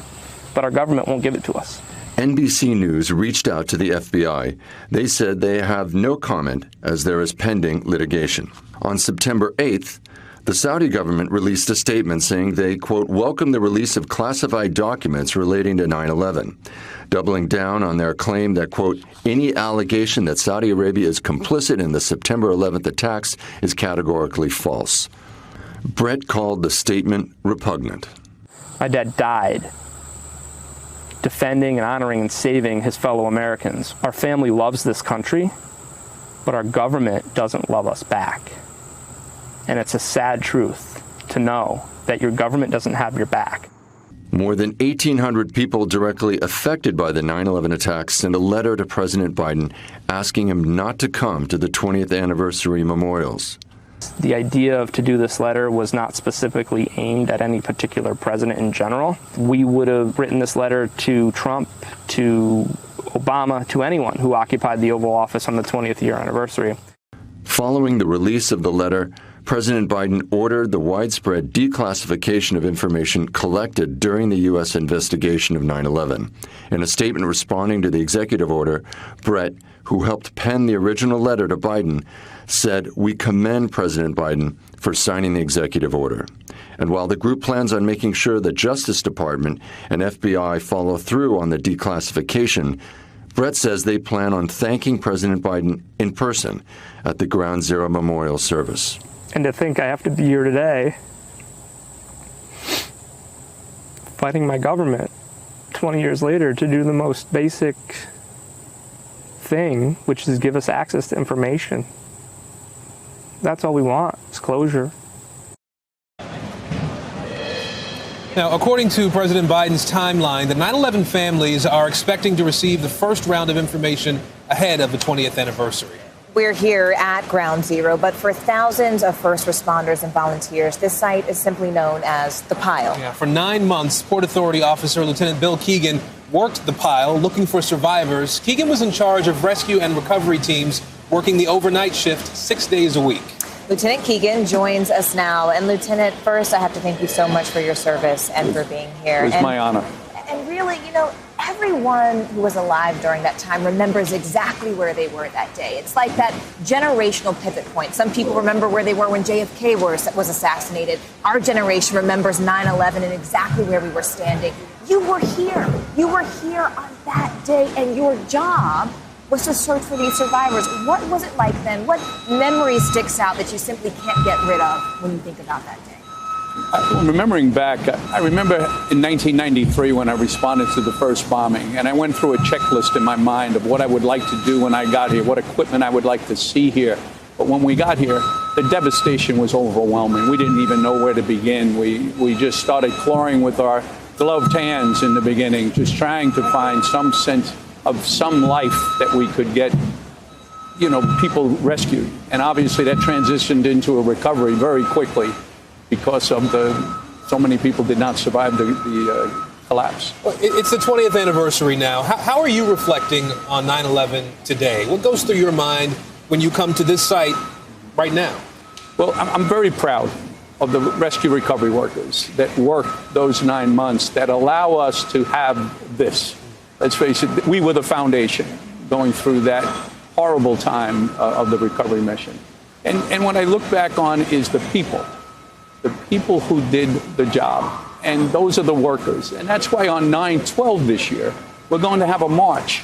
But our government won't give it to us. NBC News reached out to the FBI. They said they have no comment as there is pending litigation. On September 8th, the Saudi government released a statement saying they, quote, welcome the release of classified documents relating to 9/11. Doubling down on their claim that, quote, any allegation that Saudi Arabia is complicit in the September 11th attacks is categorically false. Brett called the statement repugnant. My dad died defending and honoring and saving his fellow Americans. Our family loves this country, but our government doesn't love us back. And it's a sad truth to know that your government doesn't have your back. More than 1,800 people directly affected by the 9/11 attacks sent a letter to President Biden asking him not to come to the 20th anniversary memorials. The idea to do this letter was not specifically aimed at any particular president in general. We would have written this letter to Trump, to Obama, to anyone who occupied the Oval Office on the 20th year anniversary. Following the release of the letter, President Biden ordered the widespread declassification of information collected during the U.S. investigation of 9/11. In a statement responding to the executive order, Brett, who helped pen the original letter to Biden, said, we commend President Biden for signing the executive order. And while the group plans on making sure the Justice Department and FBI follow through on the declassification, Brett says they plan on thanking President Biden in person at the Ground Zero Memorial Service. And to think I have to be here today fighting my government 20 years later to do the most basic thing, which is give us access to information. That's all we want, is closure. Now, according to President Biden's timeline, the 9/11 families are expecting to receive the first round of information ahead of the 20th anniversary. We're here at Ground Zero, but for thousands of first responders and volunteers, this site is simply known as the Pile. Yeah, for 9 months, Port Authority officer Lieutenant Bill Keegan worked the Pile looking for survivors. Keegan was in charge of rescue and recovery teams working the overnight shift 6 days a week. Lieutenant Keegan joins us now. And Lieutenant, first, I have to thank you so much for your service and for being here. It was my honor. And really, everyone who was alive during that time remembers exactly where they were that day. It's like that generational pivot point. Some people remember where they were when JFK was assassinated. Our generation remembers 9/11 and exactly where we were standing. You were here. You were here on that day, and your job was to search for these survivors. What was it like then? What memory sticks out that you simply can't get rid of when you think about that day? Remembering back, I remember in 1993 when I responded to the first bombing, and I went through a checklist in my mind of what I would like to do when I got here, what equipment I would like to see here. But when we got here, the devastation was overwhelming. We didn't even know where to begin. We just started clawing with our gloved hands in the beginning, just trying to find some sense of some life that we could get, people rescued. And obviously that transitioned into a recovery very quickly because of so many people did not survive the collapse. Well, it's the 20th anniversary now. How are you reflecting on 9/11 today? What goes through your mind when you come to this site right now? Well, I'm very proud of the rescue recovery workers that worked those 9 months that allow us to have this. Let's face it, we were the foundation going through that horrible time of the recovery mission. And what I look back on is the people who did the job. And those are the workers. And that's why on 9/12 this year, we're going to have a march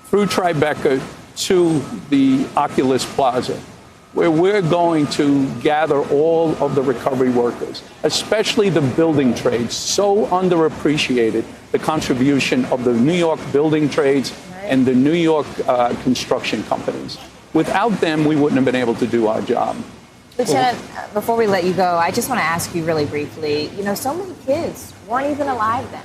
through Tribeca to the Oculus Plaza, where we're going to gather all of the recovery workers, especially the building trades, so underappreciated, the contribution of the New York building trades and the New York construction companies. Without them, we wouldn't have been able to do our job. Lieutenant, before we let you go, I just want to ask you really briefly, so many kids weren't even alive then.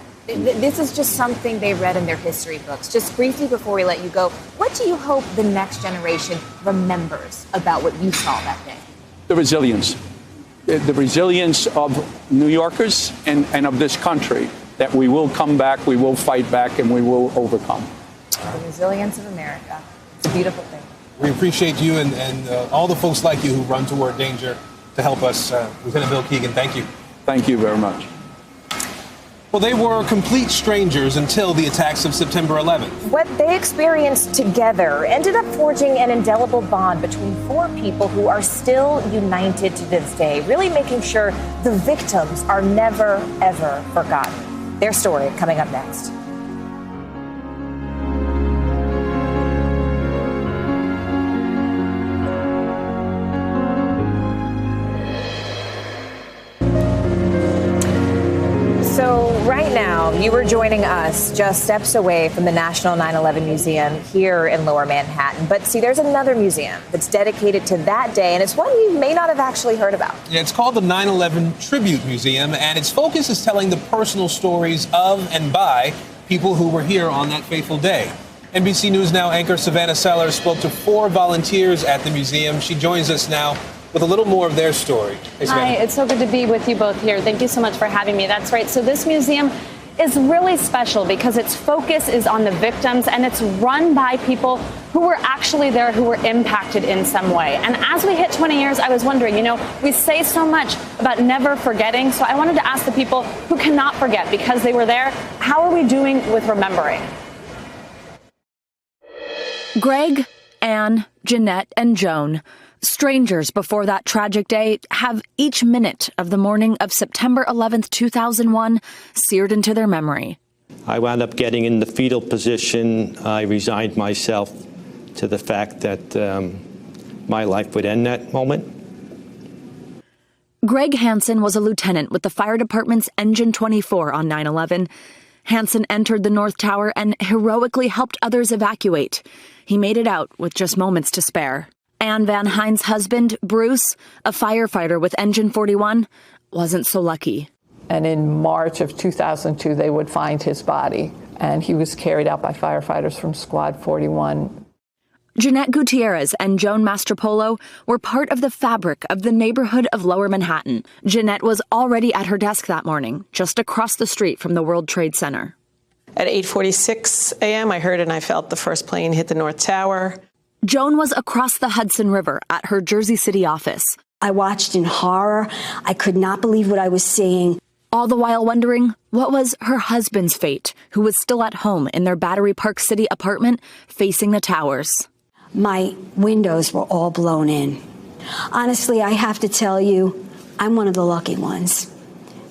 This is just something they read in their history books. Just briefly before we let you go, what do you hope the next generation remembers about what you saw that day? The resilience. The resilience of New Yorkers and of this country, that we will come back, we will fight back, and we will overcome. The resilience of America. It's a beautiful thing. We appreciate you and all the folks like you who run toward danger to help us. Lieutenant Bill Keegan, thank you. Thank you very much. Well, they were complete strangers until the attacks of September 11th. What they experienced together ended up forging an indelible bond between four people who are still united to this day, really making sure the victims are never, ever forgotten. Their story coming up next. So right now, you are joining us just steps away from the National 9/11 Museum here in Lower Manhattan. But see, there's another museum that's dedicated to that day, and it's one you may not have actually heard about. Yeah, it's called the 9/11 Tribute Museum, and its focus is telling the personal stories of and by people who were here on that fateful day. NBC News Now anchor Savannah Sellers spoke to 4 volunteers at the museum. She joins us now with a little more of their story. Hey, Hi, it's so good to be with you both here. Thank you so much for having me. That's right. So this museum is really special because its focus is on the victims, and it's run by people who were actually there, who were impacted in some way. And as we hit 20 years, I was wondering, we say so much about never forgetting. So I wanted to ask the people who cannot forget because they were there, how are we doing with remembering? Greg, Anne, Jeanette, and Joan, strangers before that tragic day, have each minute of the morning of September 11th, 2001 seared into their memory. I wound up getting in the fetal position. I resigned myself to the fact that my life would end that moment. Greg Hansen was a lieutenant with the fire department's Engine 24 on 9/11. Hansen entered the North Tower and heroically helped others evacuate. He made it out with just moments to spare. Anne Van Hein's husband, Bruce, a firefighter with Engine 41, wasn't so lucky. And in March of 2002, they would find his body, and he was carried out by firefighters from Squad 41. Jeanette Gutierrez and Joan Mastropolo were part of the fabric of the neighborhood of Lower Manhattan. Jeanette was already at her desk that morning, just across the street from the World Trade Center. At 8:46 a.m., I heard and I felt the first plane hit the North Tower. Joan was across the Hudson River at her Jersey City office. I watched in horror. I could not believe what I was seeing. All the while wondering what was her husband's fate, who was still at home in their Battery Park City apartment facing the towers. My windows were all blown in. Honestly, I have to tell you, I'm one of the lucky ones.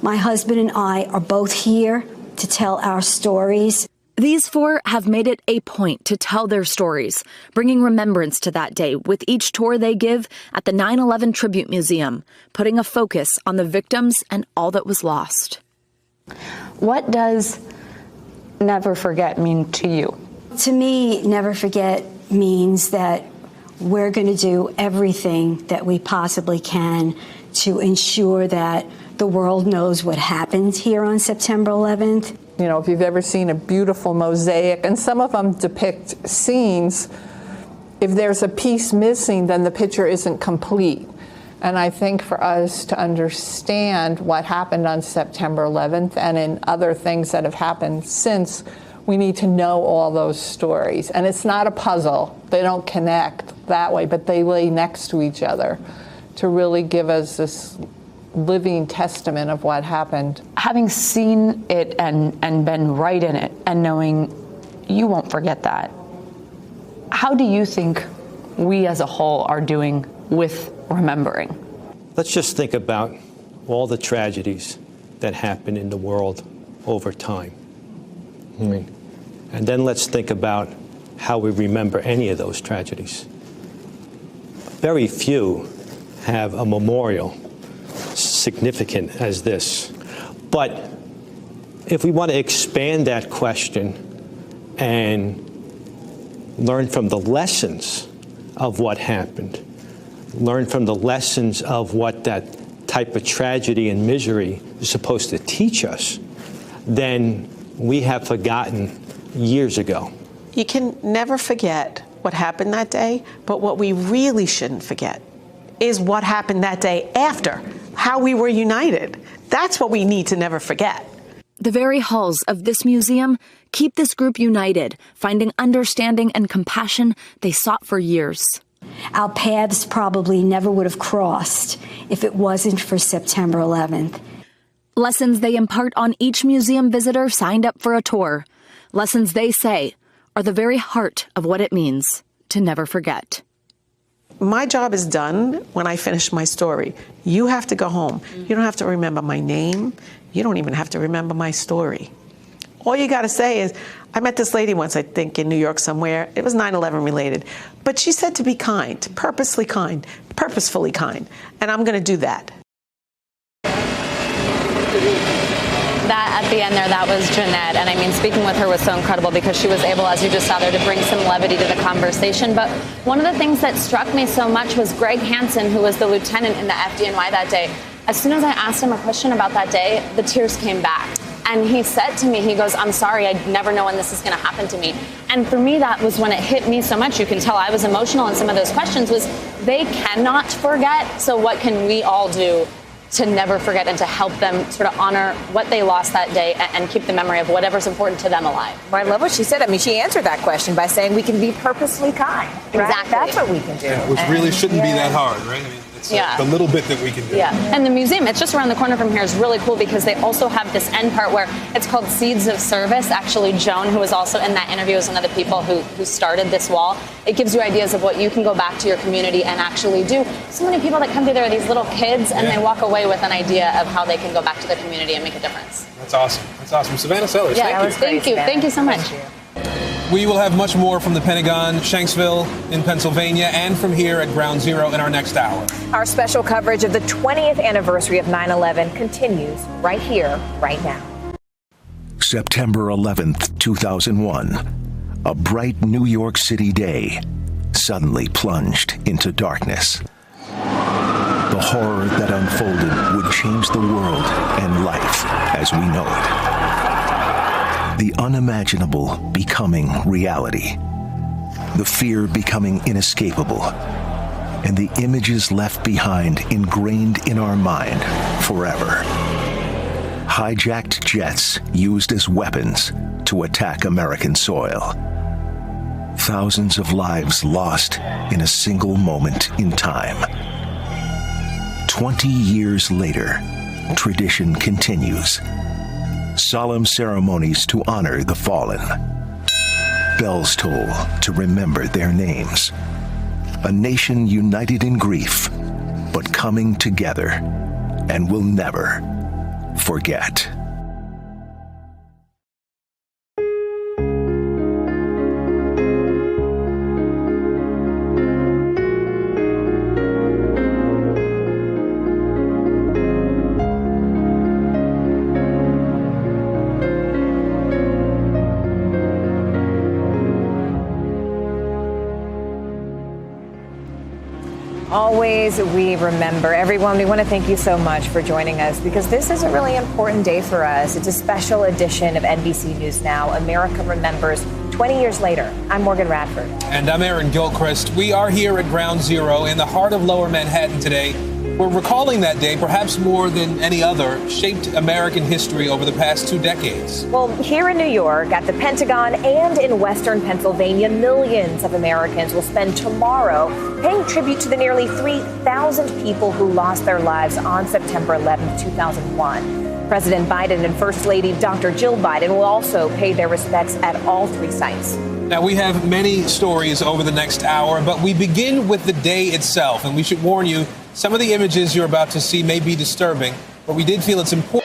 My husband and I are both here to tell our stories. These 4 have made it a point to tell their stories, bringing remembrance to that day with each tour they give at the 9/11 Tribute Museum, putting a focus on the victims and all that was lost. What does never forget mean to you? To me, never forget means that we're going to do everything that we possibly can to ensure that the world knows what happened here on September 11th. If you've ever seen a beautiful mosaic, and some of them depict scenes, if there's a piece missing, then the picture isn't complete. And I think for us to understand what happened on September 11th and in other things that have happened since, we need to know all those stories. And it's not a puzzle. They don't connect that way, but they lay next to each other to really give us this living testament of what happened. Having seen it and been right in it and knowing you won't forget that, how do you think we as a whole are doing with remembering. Let's just think about all the tragedies that happen in the world over time. And then let's think about how we remember any of those tragedies. Very few have a memorial significant as this. But if we want to expand that question and learn from the lessons of what happened, learn from the lessons of what that type of tragedy and misery is supposed to teach us, then we have forgotten years ago. You can never forget what happened that day, but what we really shouldn't forget is what happened that day after, how we were united. That's what we need to never forget. The very halls of this museum keep this group united, finding understanding and compassion they sought for years. Our paths probably never would have crossed if it wasn't for September 11th. Lessons they impart on each museum visitor signed up for a tour. Lessons they say are the very heart of what it means to never forget. My job is done when I finish my story. You have to go home. You don't have to remember my name. You don't even have to remember my story. All you got to say is, I met this lady once, I think, in New York somewhere. It was 9/11 related. But she said to be kind, purposefully kind, purposefully kind. And I'm going to do that. That at the end there, that was Jeanette. And I mean, speaking with her was so incredible because she was able, as you just saw there, to bring some levity to the conversation. But one of the things that struck me so much was Greg Hansen, who was the lieutenant in the FDNY that day. As soon as I asked him a question about that day, the tears came back. And he said to me, he goes, I'm sorry, I never know when this is going to happen to me. And for me, that was when it hit me so much. You can tell I was emotional, and some of those questions was, they cannot forget. So what can we all do to never forget and to help them sort of honor what they lost that day and keep the memory of whatever's important to them alive? Well, I love what she said. I mean, she answered that question by saying we can be purposely kind. Right? Exactly. That's what we can do. Yeah, which really shouldn't be that hard, right? I mean, it's the little bit that we can do. Yeah, and the museum, it's just around the corner from here, is really cool because they also have this end part where it's called Seeds of Service. Actually, Joan, who was also in that interview, was one of the people who started this wall. It gives you ideas of what you can go back to your community and actually do. So many people that come through there are these little kids, and they walk away with an idea of how they can go back to their community and make a difference. That's awesome. That's awesome. Savannah Sellers, Yeah, thank you. Thank you so much. We will have much more from the Pentagon, Shanksville in Pennsylvania, and from here at Ground Zero in our next hour. Our special coverage of the 20th anniversary of 9/11 continues right here, right now. September 11th, 2001. A bright New York City day suddenly plunged into darkness. The horror that unfolded would change the world and life as we know it. The unimaginable becoming reality. The fear becoming inescapable. And the images left behind ingrained in our mind forever. Hijacked jets used as weapons to attack American soil. Thousands of lives lost in a single moment in time. 20 years later, tradition continues. Solemn ceremonies to honor the fallen. Bells toll to remember their names. A nation united in grief, but coming together, and will never forget. Always we remember. Everyone, we want to thank you so much for joining us because this is a really important day for us. It's a special edition of NBC News Now, America Remembers 20 years later. I'm Morgan Radford. And I'm Aaron Gilchrist. We are here at Ground Zero in the heart of Lower Manhattan today. We're recalling that day, perhaps more than any other, shaped American history over the past 2 decades. Well, here in New York, at the Pentagon, and in Western Pennsylvania, millions of Americans will spend tomorrow paying tribute to the nearly 3,000 people who lost their lives on September 11, 2001. President Biden and First Lady Dr. Jill Biden will also pay their respects at all 3 sites. Now, we have many stories over the next hour, but we begin with the day itself. And we should warn you, some of the images you're about to see may be disturbing, but we did feel it's important.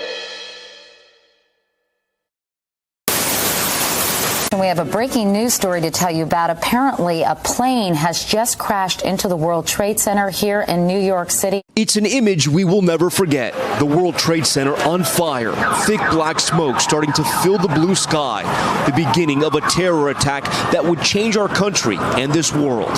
We have a breaking news story to tell you about. Apparently, a plane has just crashed into the World Trade Center here in New York City. It's an image we will never forget. The World Trade Center on fire, thick black smoke starting to fill the blue sky. The beginning of a terror attack that would change our country and this world.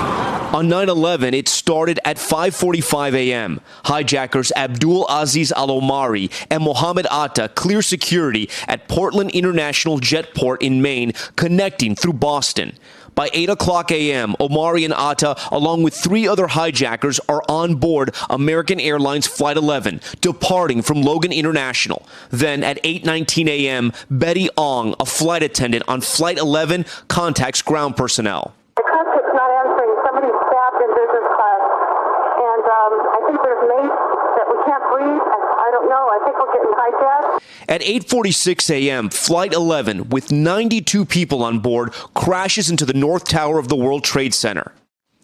On 9/11, it started at 5:45 a.m. Hijackers Abdul Aziz Al-Omari and Mohammed Atta clear security at Portland International Jetport in Maine, connecting through Boston. By 8 o'clock a.m., Omari and Atta, along with 3 other hijackers, are on board American Airlines Flight 11, departing from Logan International. Then at 8:19 a.m., Betty Ong, a flight attendant on Flight 11, contacts ground personnel. The cockpit's not answering. Somebody's stabbed in business class. And I think there's mates that we can't breathe. I don't know. I think we're getting hijacked. At 8:46 a.m., Flight 11, with 92 people on board, crashes into the North Tower of the World Trade Center.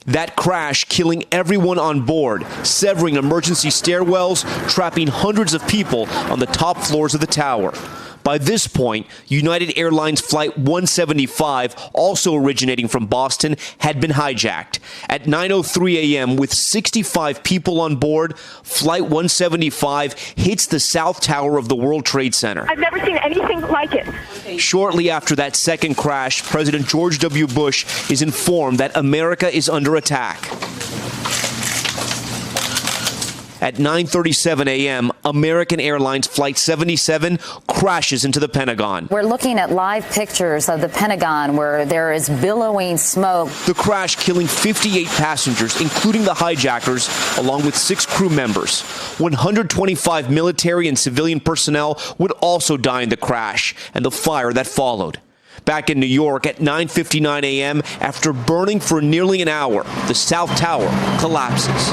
That crash killing everyone on board, severing emergency stairwells, trapping hundreds of people on the top floors of the tower. By this point, United Airlines Flight 175, also originating from Boston, had been hijacked. At 9:03 a.m., with 65 people on board, Flight 175 hits the South Tower of the World Trade Center. I've never seen anything like it. Shortly after that second crash, President George W. Bush is informed that America is under attack. At 9:37 a.m., American Airlines Flight 77 crashes into the Pentagon. We're looking at live pictures of the Pentagon where there is billowing smoke. The crash killing 58 passengers, including the hijackers, along with 6 crew members. 125 military and civilian personnel would also die in the crash and the fire that followed. Back in New York at 9:59 a.m., after burning for nearly an hour, the South Tower collapses.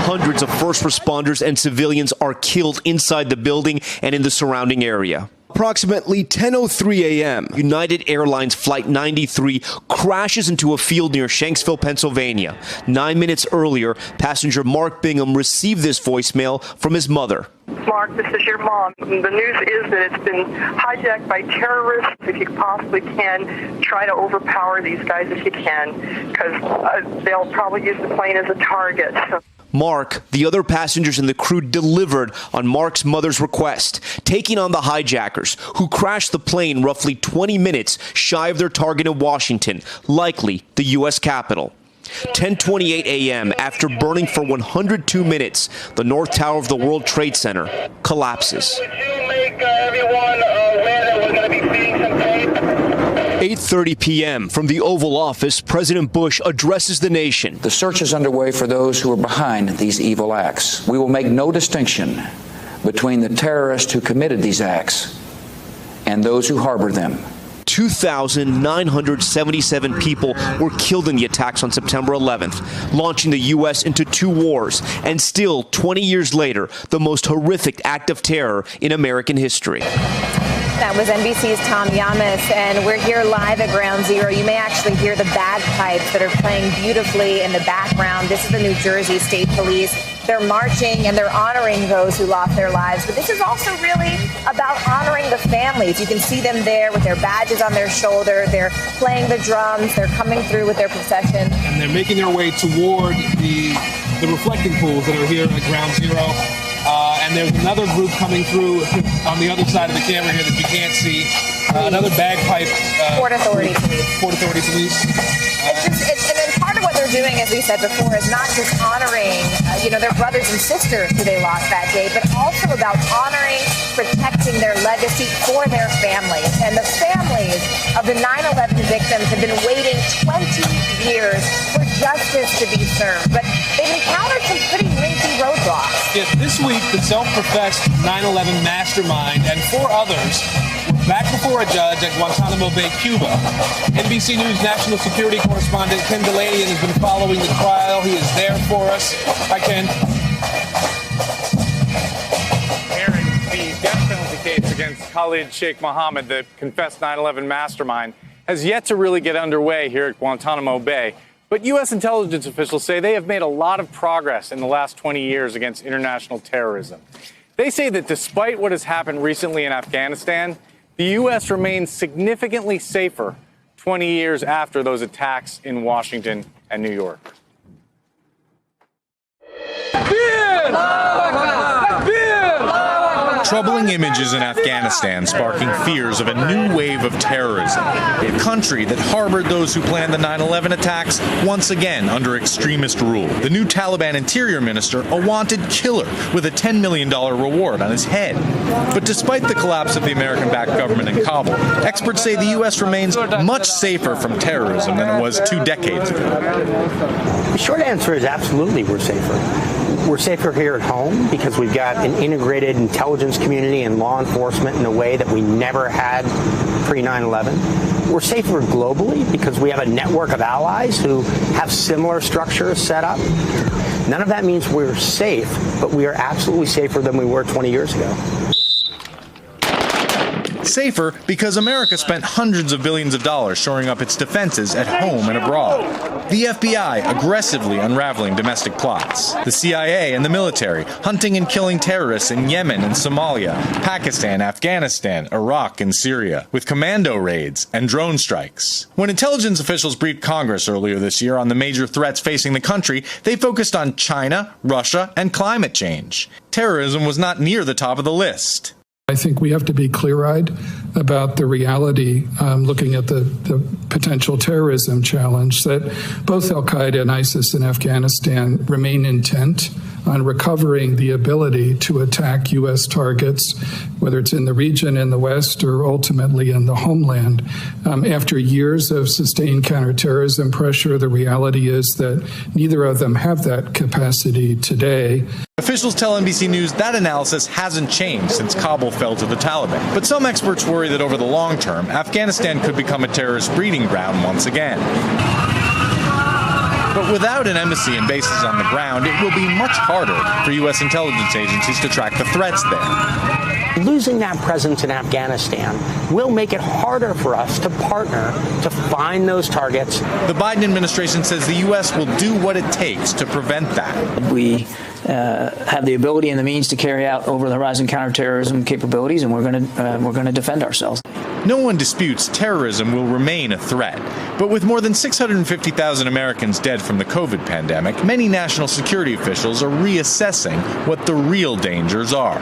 Hundreds of first responders and civilians are killed inside the building and in the surrounding area. Approximately 10:03 a.m., United Airlines Flight 93 crashes into a field near Shanksville, Pennsylvania. 9 minutes earlier, passenger Mark Bingham received this voicemail from his mother. Mark, this is your mom. The news is that it's been hijacked by terrorists. If you possibly can, try to overpower these guys if you can, because they'll probably use the plane as a target. So. Mark, the other passengers and the crew delivered on Mark's mother's request, taking on the hijackers, who crashed the plane roughly 20 minutes shy of their target in Washington, likely the U.S. Capitol. 10:28 a.m., after burning for 102 minutes, the North Tower of the World Trade Center collapses. 8:30 p.m. from the Oval Office, President Bush addresses the nation. The search is underway for those who are behind these evil acts. We will make no distinction between the terrorists who committed these acts and those who harbor them. 2,977 people were killed in the attacks on September 11th, launching the U.S. into 2 wars, and still, 20 years later, the most horrific act of terror in American history. That was NBC's Tom Yamas, and we're here live at Ground Zero. You may actually hear the bagpipes that are playing beautifully in the background. This is the New Jersey State Police. They're marching and they're honoring those who lost their lives. But this is also really about honoring the families. You can see them there with their badges on their shoulder. They're playing the drums. They're coming through with their procession. And they're making their way toward the reflecting pools that are here at Ground Zero. And there's another group coming through on the other side of the camera here that you can't see. Another bagpipe. Port Authority Police. Port Authority Police. And then part of what they're doing, as we said before, is not just honoring, their brothers and sisters who they lost that day, but also about honoring, protecting their legacy for their families. And the families of the 9/11 victims have been waiting 20 years for justice to be served. But they've encountered some pretty lengthy roadblocks. Yes, this week, the self-professed 9/11 mastermind and 4 others were back before a judge at Guantanamo Bay, Cuba. NBC News national security correspondent Ken Delaney has been following the trial. He is there for us. Hi, Ken. Aaron, the death penalty case against Khalid Sheikh Mohammed, the confessed 9/11 mastermind, has yet to really get underway here at Guantanamo Bay. But U.S. intelligence officials say they have made a lot of progress in the last 20 years against international terrorism. They say that despite what has happened recently in Afghanistan, the U.S. remains significantly safer 20 years after those attacks in Washington and New York. Troubling images in Afghanistan sparking fears of a new wave of terrorism. A country that harbored those who planned the 9/11 attacks once again under extremist rule. The new Taliban interior minister, a wanted killer with a $10 million reward on his head. But despite the collapse of the American-backed government in Kabul, experts say the U.S. remains much safer from terrorism than it was 2 decades ago. The short answer is absolutely we're safer. We're safer here at home because we've got an integrated intelligence community and law enforcement in a way that we never had pre-9/11. We're safer globally because we have a network of allies who have similar structures set up. None of that means we're safe, but we are absolutely safer than we were 20 years ago. Safer because America spent hundreds of billions of dollars shoring up its defenses at home and abroad. The FBI aggressively unraveling domestic plots. The CIA and the military hunting and killing terrorists in Yemen and Somalia, Pakistan, Afghanistan, Iraq, and Syria, with commando raids and drone strikes. When intelligence officials briefed Congress earlier this year on the major threats facing the country, they focused on China, Russia, and climate change. Terrorism was not near the top of the list. I think we have to be clear-eyed about the reality, looking at the potential terrorism challenge, that both al-Qaeda and ISIS in Afghanistan remain intent on recovering the ability to attack U.S. targets, whether it's in the region, in the West, or ultimately in the homeland. After years of sustained counterterrorism pressure, the reality is that neither of them have that capacity today. Officials tell NBC News that analysis hasn't changed since Kabul fell to the Taliban. But some experts worry that over the long term, Afghanistan could become a terrorist breeding ground once again. But without an embassy and bases on the ground, it will be much harder for U.S. intelligence agencies to track the threats there. Losing that presence in Afghanistan will make it harder for us to partner to find those targets. The Biden administration says the U.S. will do what it takes to prevent that. We have the ability and the means to carry out over-the-horizon counterterrorism capabilities, and we're going to defend ourselves. No one disputes terrorism will remain a threat. But with more than 650,000 Americans dead from the COVID pandemic, many national security officials are reassessing what the real dangers are.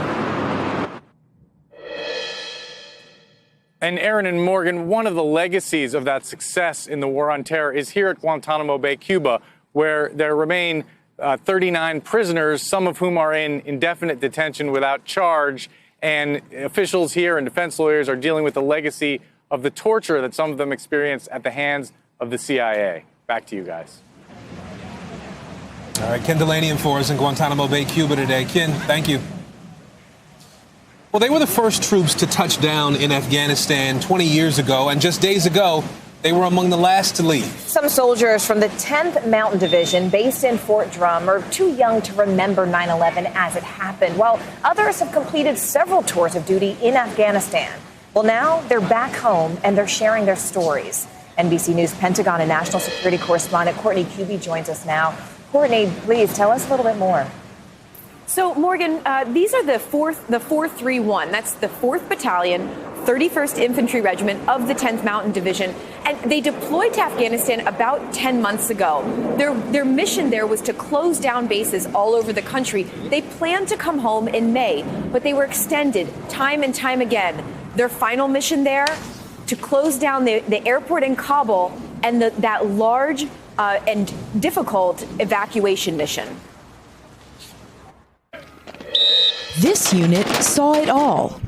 And Aaron and Morgan, one of the legacies of that success in the war on terror is here at Guantanamo Bay, Cuba, where there remain 39 prisoners, some of whom are in indefinite detention without charge. And officials here and defense lawyers are dealing with the legacy of the torture that some of them experienced at the hands of the CIA. Back to you guys. All right, Ken Delaney and for us in Guantanamo Bay, Cuba today. Ken, thank you. Well, they were the first troops to touch down in Afghanistan 20 years ago, and just days ago, they were among the last to leave. Some soldiers from the 10th Mountain Division based in Fort Drum are too young to remember 9/11 as it happened, while others have completed several tours of duty in Afghanistan. Well, now they're back home and they're sharing their stories. NBC News Pentagon and National Security Correspondent Courtney Kuby joins us now. Courtney, please tell us a little bit more. So, Morgan, these are the 431. That's the 4th Battalion, 31st Infantry Regiment of the 10th Mountain Division. And they deployed to Afghanistan about 10 months ago. Their mission there was to close down bases all over the country. They planned to come home in May, but they were extended time and time again. Their final mission there, to close down the airport in Kabul and that large and difficult evacuation mission. This unit saw it all.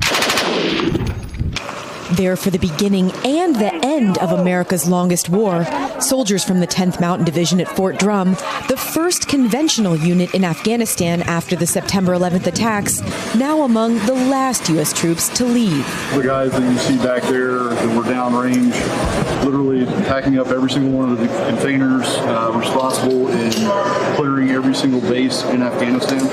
There for the beginning and the end of America's longest war, soldiers from the 10th Mountain Division at Fort Drum, the first conventional unit in Afghanistan after the September 11th attacks, now among the last U.S. troops to leave. The guys that you see back there that were downrange, literally packing up every single one of the containers, responsible in clearing every single base in Afghanistan.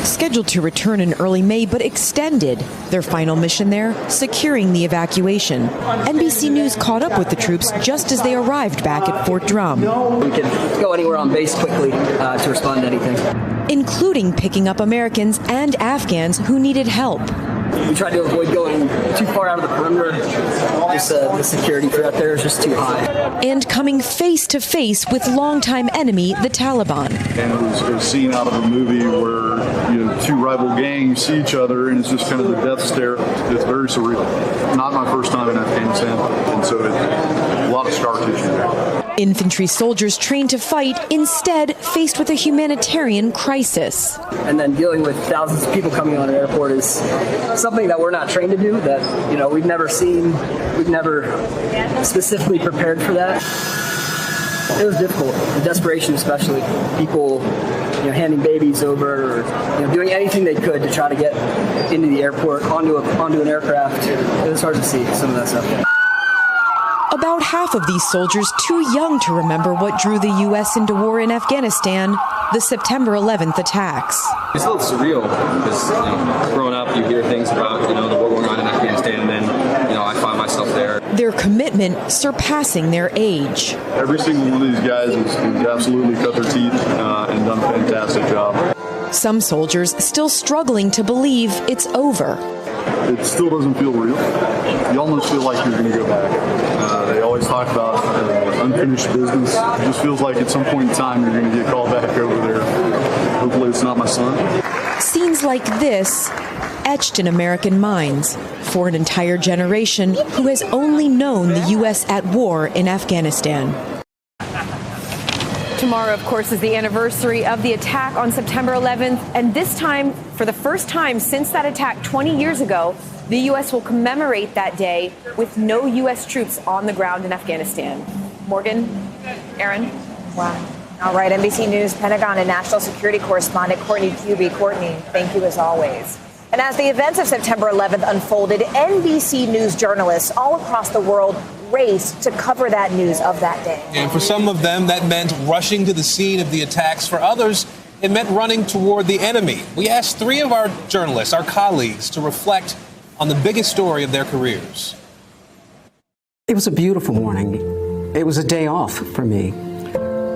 Scheduled to return in early May, but extended. Their final mission there, securing the evacuation. NBC News caught up with the troops just as they arrived back at Fort Drum. We could go anywhere on base quickly to respond to anything. Including picking up Americans and Afghans who needed help. We tried to avoid going too far out of the perimeter. The security threat there is just too high. And coming face to face with longtime enemy, the Taliban. And it was a scene out of a movie where two rival gangs see each other, and it's just kind of the death stare. It's very surreal. Not my first time in Afghanistan, and so a lot of scar tissue there. Infantry soldiers trained to fight, instead faced with a humanitarian crisis. And then dealing with thousands of people coming on an airport is something that we're not trained to do, that we've never seen, we've never specifically prepared for that. It was difficult, the desperation especially, people handing babies over, or doing anything they could to try to get into the airport, onto an aircraft. It was hard to see some of that stuff. About half of these soldiers too young to remember what drew the U.S. into war in Afghanistan, the September 11th attacks. It's a little surreal because, growing up, you hear things about, the war going on in Afghanistan, and then, I find myself there. Their commitment surpassing their age. Every single one of these guys has absolutely cut their teeth and done a fantastic job. Some soldiers still struggling to believe it's over. It still doesn't feel real. You almost feel like you're going to go back. They always talk about unfinished business. It just feels like at some point in time you're going to get called back over there. Hopefully it's not my son. Scenes like this etched in American minds for an entire generation who has only known the U.S. at war in Afghanistan. Tomorrow, of course, is the anniversary of the attack on September 11th. And this time, for the first time since that attack 20 years ago, the U.S. will commemorate that day with no U.S. troops on the ground in Afghanistan. Morgan, Aaron. Wow. All right, NBC News Pentagon and National Security Correspondent Courtney Cuby. Courtney, thank you as always. And as the events of September 11th unfolded, NBC News journalists all across the world raced to cover that news of that day. And for some of them, that meant rushing to the scene of the attacks. For others, it meant running toward the enemy. We asked three of our journalists, our colleagues, to reflect on the biggest story of their careers. It was a beautiful morning. It was a day off for me.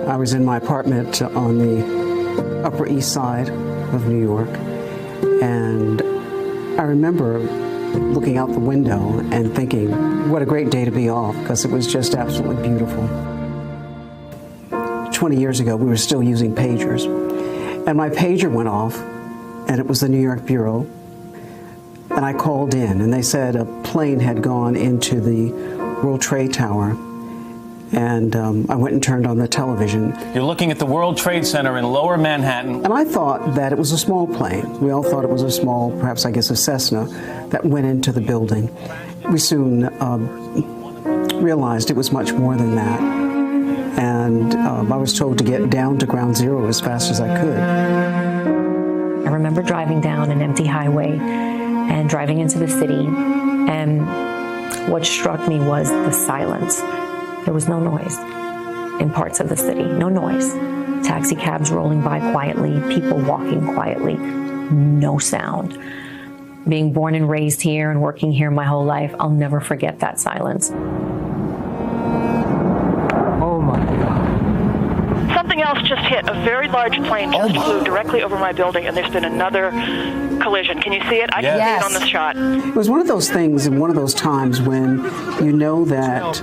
I was in my apartment on the Upper East Side of New York, and I remember looking out the window and thinking, what a great day to be off, because it was just absolutely beautiful. 20 years ago, we were still using pagers, and my pager went off, and it was the New York Bureau, and I called in, and they said a plane had gone into the World Trade Tower. And I went and turned on the television. You're looking at the World Trade Center in Lower Manhattan. And I thought that it was a small plane. We all thought it was a small, perhaps I guess a Cessna, that went into the building. We soon realized it was much more than that. And I was told to get down to ground zero as fast as I could. I remember driving down an empty highway and driving into the city. And what struck me was the silence. There was no noise in parts of the city, no noise. Taxi cabs rolling by quietly, people walking quietly, no sound. Being born and raised here and working here my whole life, I'll never forget that silence. Oh my God. Something else just hit. A very large plane just flew directly over my building, and there's been another collision. Can you see it? I can see it on this shot. It was one of those things and one of those times when you know that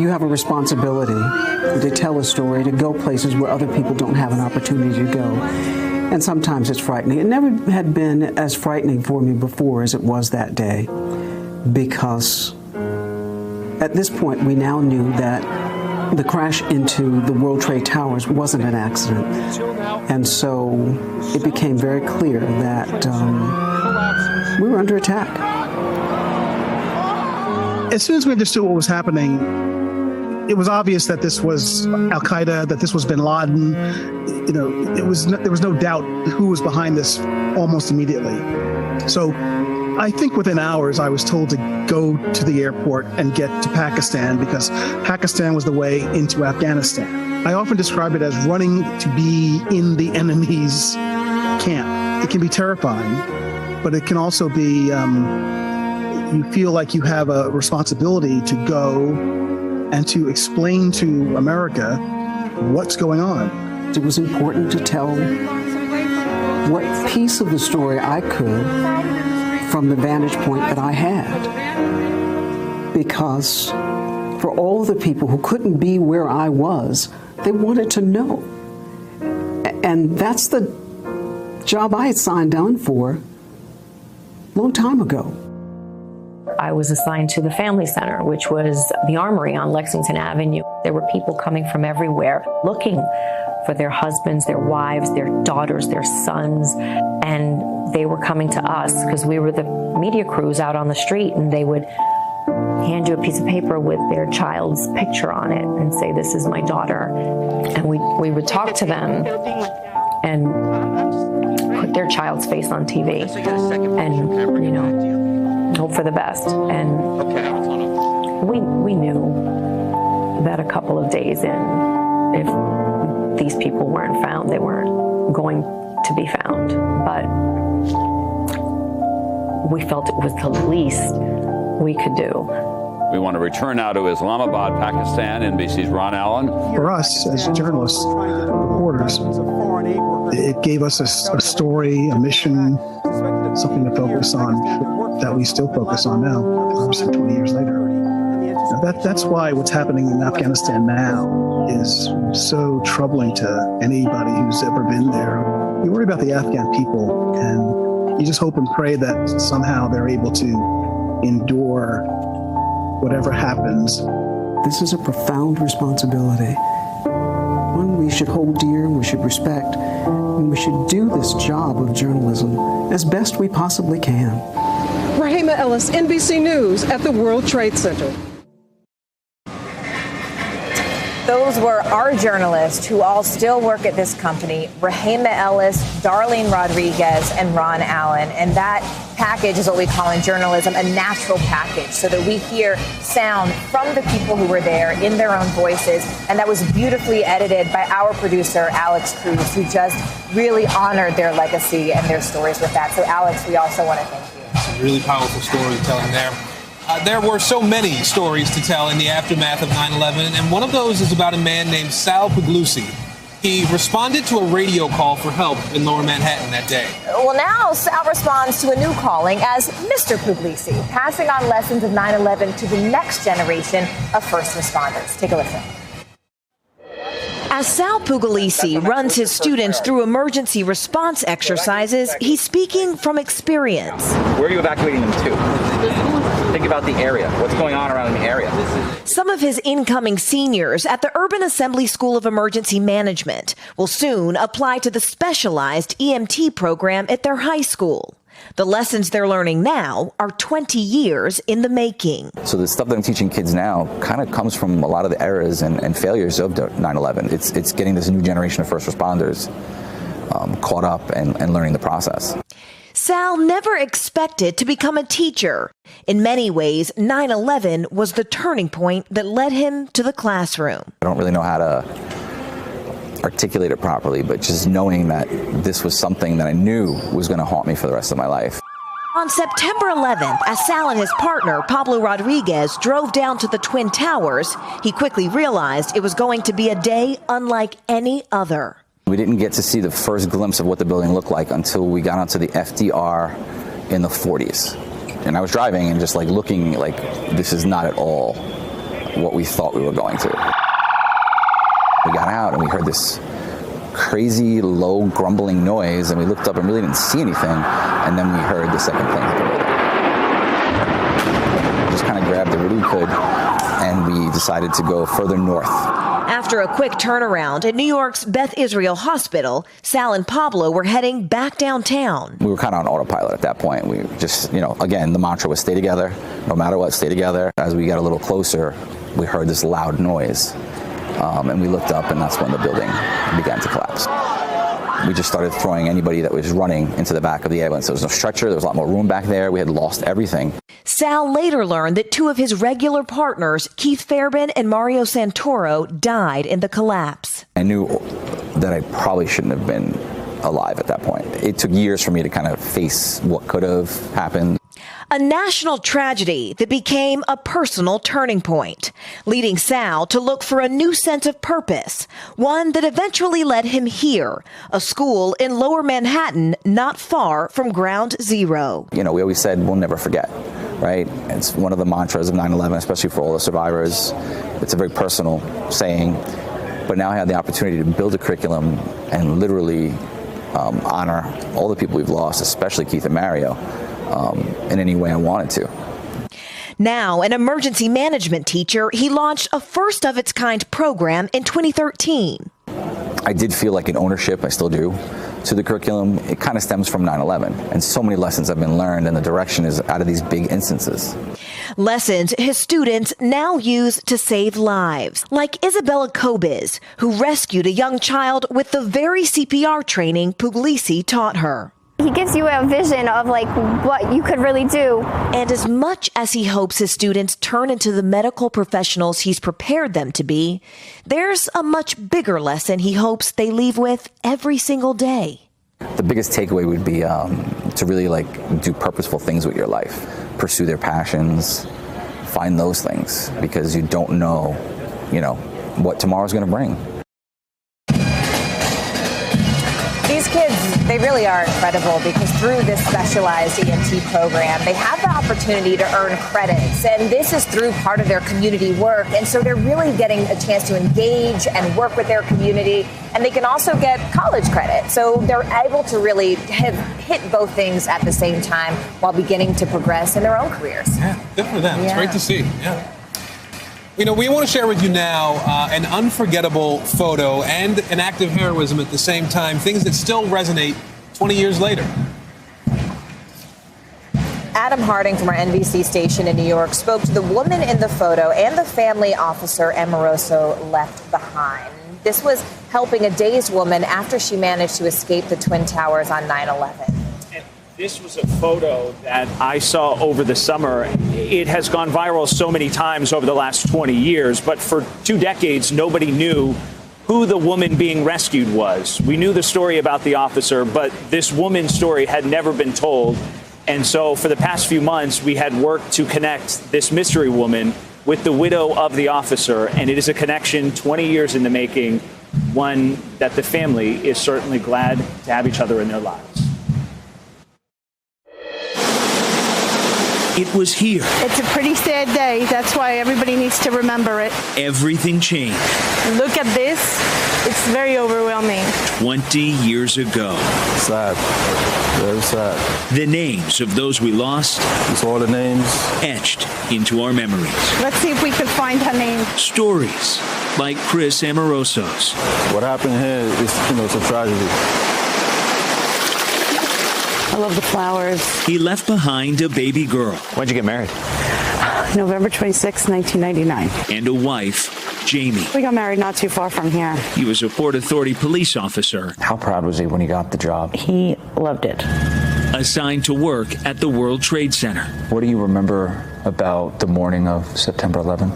you have a responsibility to tell a story, to go places where other people don't have an opportunity to go. And sometimes it's frightening. It never had been as frightening for me before as it was that day, because at this point we now knew that the crash into the World Trade Towers wasn't an accident. And so it became very clear that we were under attack. As soon as we understood what was happening, it was obvious that this was Al-Qaeda, that this was bin Laden. There was no doubt who was behind this almost immediately. So I think within hours, I was told to go to the airport and get to Pakistan, because Pakistan was the way into Afghanistan. I often describe it as running to be in the enemy's camp. it can be terrifying, but it can also be, you feel like you have a responsibility to go and to explain to America what's going on. It was important to tell what piece of the story I could from the vantage point that I had. Because for all the people who couldn't be where I was, they wanted to know. And that's the job I had signed on for a long time ago. I was assigned to the Family Center, which was the Armory on Lexington Avenue. There were people coming from everywhere looking for their husbands, their wives, their daughters, their sons, and they were coming to us because we were the media crews out on the street, and they would hand you a piece of paper with their child's picture on it and say, "This is my daughter." And we would talk to them and put their child's face on TV and, hope for the best. And we knew that a couple of days in, if these people weren't found, they weren't going to be found. But we felt it was the least we could do. We want to return now to Islamabad, Pakistan. NBC's Ron Allen. For us as journalists, reporters, it gave us a story, a mission, something to focus on that we still focus on now, obviously 20 years later. That's why what's happening in Afghanistan now is so troubling to anybody who's ever been there. You worry about the Afghan people, and you just hope and pray that somehow they're able to endure whatever happens. This is a profound responsibility, one we should hold dear and we should respect, and we should do this job of journalism as best we possibly can. Rahima Ellis, NBC News at the World Trade Center. Those were our journalists who all still work at this company: Rahima Ellis, Darlene Rodriguez, and Ron Allen. And that package is what we call in journalism a natural package, so that we hear sound from the people who were there in their own voices. And that was beautifully edited by our producer, Alex Cruz, who just really honored their legacy and their stories with that. So, Alex, we also want to thank you. Some really powerful storytelling there. There were so many stories to tell in the aftermath of 9/11, and one of those is about a man named Sal Puglisi. He responded to a radio call for help in Lower Manhattan that day. Well, now Sal responds to a new calling as Mr. Puglisi, passing on lessons of 9/11 to the next generation of first responders. Take a listen. As Sal Puglisi runs his students through emergency response exercises, he's speaking from experience. Where are you evacuating them to? Think about the area. What's going on around the area? Some of his incoming seniors at the Urban Assembly School of Emergency Management will soon apply to the specialized EMT program at their high school. The lessons they're learning now are 20 years in the making. So the stuff that I'm teaching kids now kind of comes from a lot of the errors and failures of 9/11. It's getting this new generation of first responders caught up and learning the process. Sal never expected to become a teacher. In many ways, 9/11 was the turning point that led him to the classroom. I don't really know how to articulate it properly, but just knowing that this was something that I knew was going to haunt me for the rest of my life. On September 11th, as Sal and his partner, Pablo Rodriguez, drove down to the Twin Towers, he quickly realized it was going to be a day unlike any other. We didn't get to see the first glimpse of what the building looked like until we got onto the FDR in the 40s. And I was driving and just looking like this is not at all what we thought we were going to. We got out and we heard this crazy low grumbling noise, and we looked up and really didn't see anything, and then we heard the second plane hit the building. We just kind of grabbed everything we could, and we decided to go further north. After a quick turnaround at New York's Beth Israel Hospital, Sal and Pablo were heading back downtown. We were kind of on autopilot at that point. We just, again, the mantra was stay together, no matter what, stay together. As we got a little closer, we heard this loud noise. And we looked up, and that's when the building began to collapse. We just started throwing anybody that was running into the back of the ambulance. There was no stretcher. There was a lot more room back there. We had lost everything. Sal later learned that two of his regular partners, Keith Fairbairn and Mario Santoro, died in the collapse. I knew that I probably shouldn't have been alive at that point. It took years for me to kind of face what could have happened. A national tragedy that became a personal turning point, leading Sal to look for a new sense of purpose, one that eventually led him here, a school in Lower Manhattan, not far from Ground Zero. You know, we always said we'll never forget, right? It's one of the mantras of 9/11, especially for all the survivors. It's a very personal saying, but now I have the opportunity to build a curriculum and literally honor all the people we've lost, especially Keith and Mario. In any way I wanted to. Now an emergency management teacher, he launched a first-of-its-kind program in 2013. I did feel like an ownership, I still do, to the curriculum. It kind of stems from 9/11, and so many lessons have been learned, and the direction is out of these big instances. Lessons his students now use to save lives, like Isabella Kobiz, who rescued a young child with the very CPR training Puglisi taught her. He gives you a vision of like what you could really do. And as much as he hopes his students turn into the medical professionals he's prepared them to be, there's a much bigger lesson he hopes they leave with every single day. The biggest takeaway would be to really do purposeful things with your life, pursue their passions, find those things, because you don't know, what tomorrow's going to bring. These kids, they really are incredible because through this specialized EMT program, they have the opportunity to earn credits. And this is through part of their community work. And so they're really getting a chance to engage and work with their community. And they can also get college credit. So they're able to really have hit both things at the same time while beginning to progress in their own careers. Yeah, good for them. It's great to see. Yeah. We want to share with you now an unforgettable photo and an act of heroism at the same time, things that still resonate 20 years later. Adam Harding from our NBC station in New York spoke to the woman in the photo and the family officer Amoroso left behind. This was helping a dazed woman after she managed to escape the Twin Towers on 9/11. This was a photo that I saw over the summer. It has gone viral so many times over the last 20 years, but for 2 decades, nobody knew who the woman being rescued was. We knew the story about the officer, but this woman's story had never been told. And so for the past few months, we had worked to connect this mystery woman with the widow of the officer. And it is a connection 20 years in the making, one that the family is certainly glad to have each other in their lives. It was here. It's a pretty sad day. That's why everybody needs to remember it. Everything changed. Look at this. It's very overwhelming. 20 years ago. Sad. Very sad. The names of those we lost. It's all the names. Etched into our memories. Let's see if we can find her name. Stories like Chris Amoroso's. What happened here is, it's a tragedy. I love the flowers. He left behind a baby girl. When'd you get married? November 26, 1999. And a wife, Jamie. We got married not too far from here. He was a Port Authority police officer. How proud was he when he got the job? He loved it. Assigned to work at the World Trade Center. What do you remember about the morning of September 11th?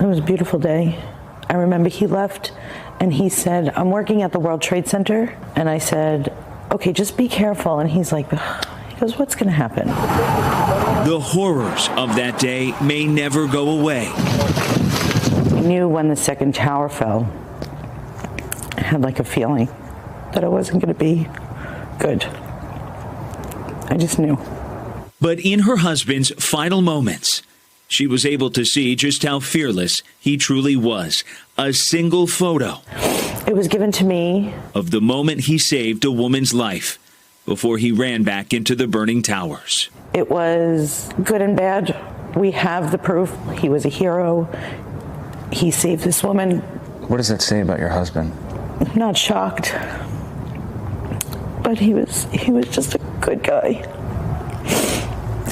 It was a beautiful day. I remember he left and he said, I'm working at the World Trade Center. And I said, okay, just be careful. And he's like, he goes, what's going to happen? The horrors of that day may never go away. I knew when the second tower fell, I had like a feeling that it wasn't going to be good. I just knew. But in her husband's final moments, she was able to see just how fearless he truly was. A single photo. It was given to me. Of the moment he saved a woman's life before he ran back into the burning towers. It was good and bad. We have the proof. He was a hero. He saved this woman. What does that say about your husband? I'm not shocked. But he was just a good guy.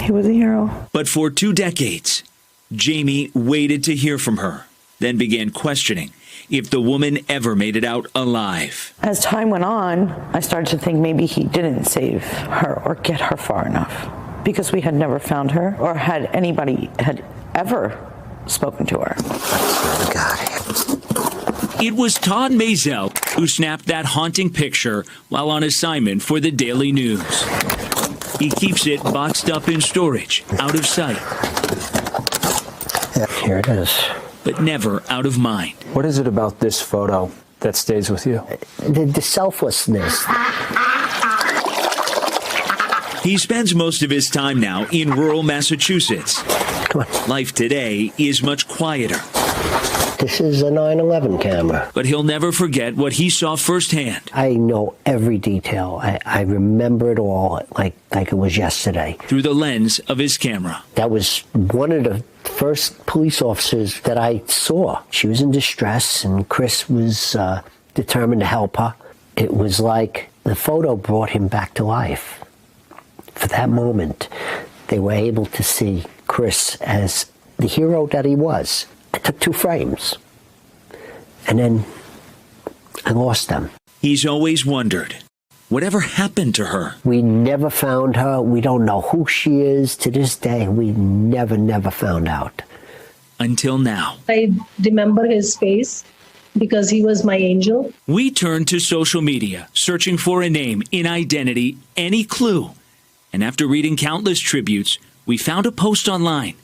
He was a hero. But for 2 decades, Jamie waited to hear from her, then began questioning if the woman ever made it out alive. As time went on, I started to think maybe he didn't save her or get her far enough because we had never found her or had anybody had ever spoken to her. It was Todd Mazel who snapped that haunting picture while on assignment for the Daily News. He keeps it boxed up in storage, out of sight. Yeah, here it is. But never out of mind. What is it about this photo that stays with you? The selflessness. He spends most of his time now in rural Massachusetts. Life today is much quieter. This is a 9/11 camera. But he'll never forget what he saw firsthand. I know every detail. I remember it all like it was yesterday. Through the lens of his camera. That was one of the first police officers that I saw. She was in distress, and Chris was determined to help her. It was like the photo brought him back to life. For that moment, they were able to see Chris as the hero that he was. I took 2 frames, and then I lost them. He's always wondered, whatever happened to her? We never found her. We don't know who she is to this day. We never found out. Until now. I remember his face because he was my angel. We turned to social media, searching for a name, an identity, any clue. And after reading countless tributes, we found a post online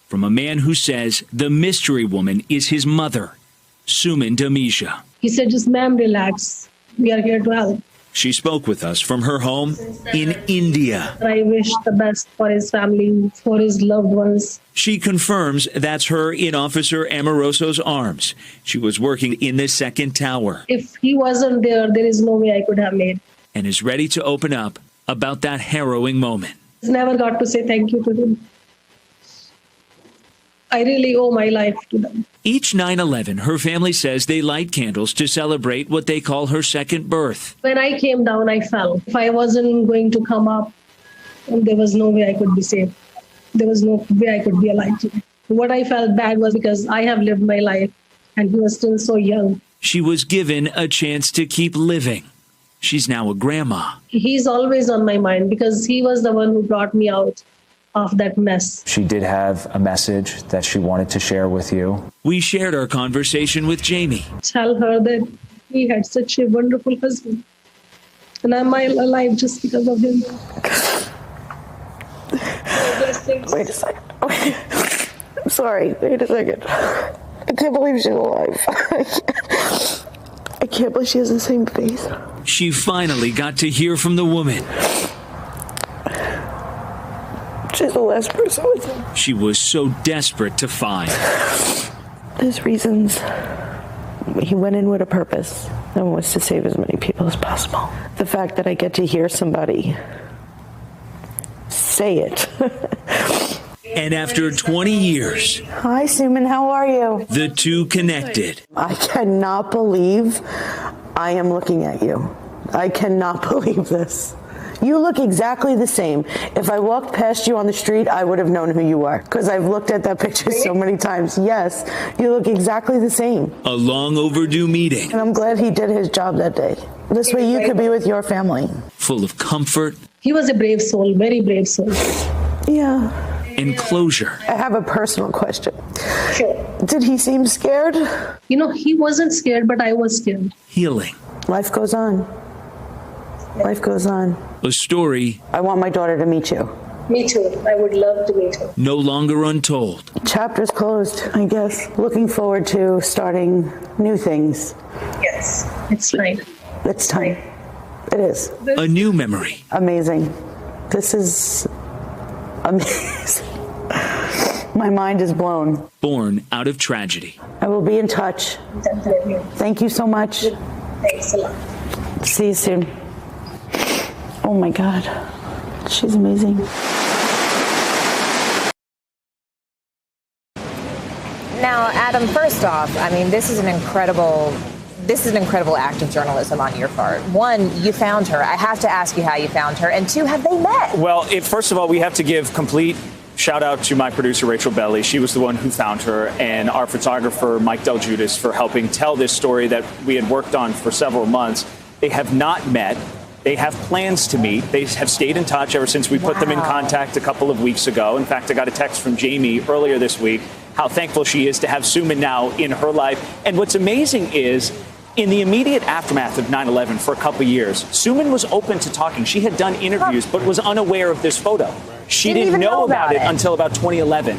from a man who says the mystery woman is his mother, Suman Damisha. He said, just ma'am, relax. We are here to help. She spoke with us from her home in India. I wish the best for his family, for his loved ones. She confirms that's her in Officer Amoroso's arms. She was working in the second tower. If he wasn't there, there is no way I could have made. And is ready to open up about that harrowing moment. I never got to say thank you to them. I really owe my life to them. Each 9/11, her family says they light candles to celebrate what they call her second birth. When I came down, I fell. If I wasn't going to come up, there was no way I could be saved. There was no way I could be alive today. What I felt bad was because I have lived my life and he was still so young. She was given a chance to keep living. She's now a grandma. He's always on my mind because he was the one who brought me out of that mess. She did have a message that she wanted to share with you. We shared our conversation with Jamie. Tell her that he had such a wonderful husband. And I'm alive just because of him. Wait a second. I'm sorry. Wait a second. I can't believe she's alive. I can't believe she has the same face. She finally got to hear from the woman. She's the last person with him. She was so desperate to find. There's reasons. He went in with a purpose and was to save as many people as possible. The fact that I get to hear somebody say it. And after 20 years... Hi, Suman, how are you? The two connected. I cannot believe I am looking at you. I cannot believe this. You look exactly the same. If I walked past you on the street, I would have known who you are because I've looked at that picture so many times. Yes, you look exactly the same. A long overdue meeting. And I'm glad he did his job that day. This way you could be with your family. Full of comfort. He was a brave soul, very brave soul. Yeah. And closure. I have a personal question. Sure. Did he seem scared? You know, he wasn't scared, but I was scared. Healing. Life goes on. Life goes on. A story. I want my daughter to meet you. Me too. I would love to meet her. No longer untold. Chapter's closed, I guess. Looking forward to starting new things. Yes, it's time. It's time. It is. A new memory. Amazing. This is amazing. My mind is blown. Born out of tragedy. I will be in touch. Definitely. Thank you so much. Thanks a lot. See you soon. Oh my God, she's amazing. Now, Adam, first off, I mean, this is an incredible act of journalism on your part. One, you found her. I have to ask you how you found her. And two, have they met? Well, first of all, we have to give complete shout out to my producer, Rachel Belly. She was the one who found her, and our photographer, Mike Del Giudice, for helping tell this story that we had worked on for several months. They have not met. They have plans to meet. They have stayed in touch ever since we put them in contact a couple of weeks ago. In fact, I got a text from Jamie earlier this week how thankful she is to have Suman now in her life. And what's amazing is, in the immediate aftermath of 9/11 for a couple years, Suman was open to talking. She had done interviews, but was unaware of this photo. She didn't know about it until about 2011.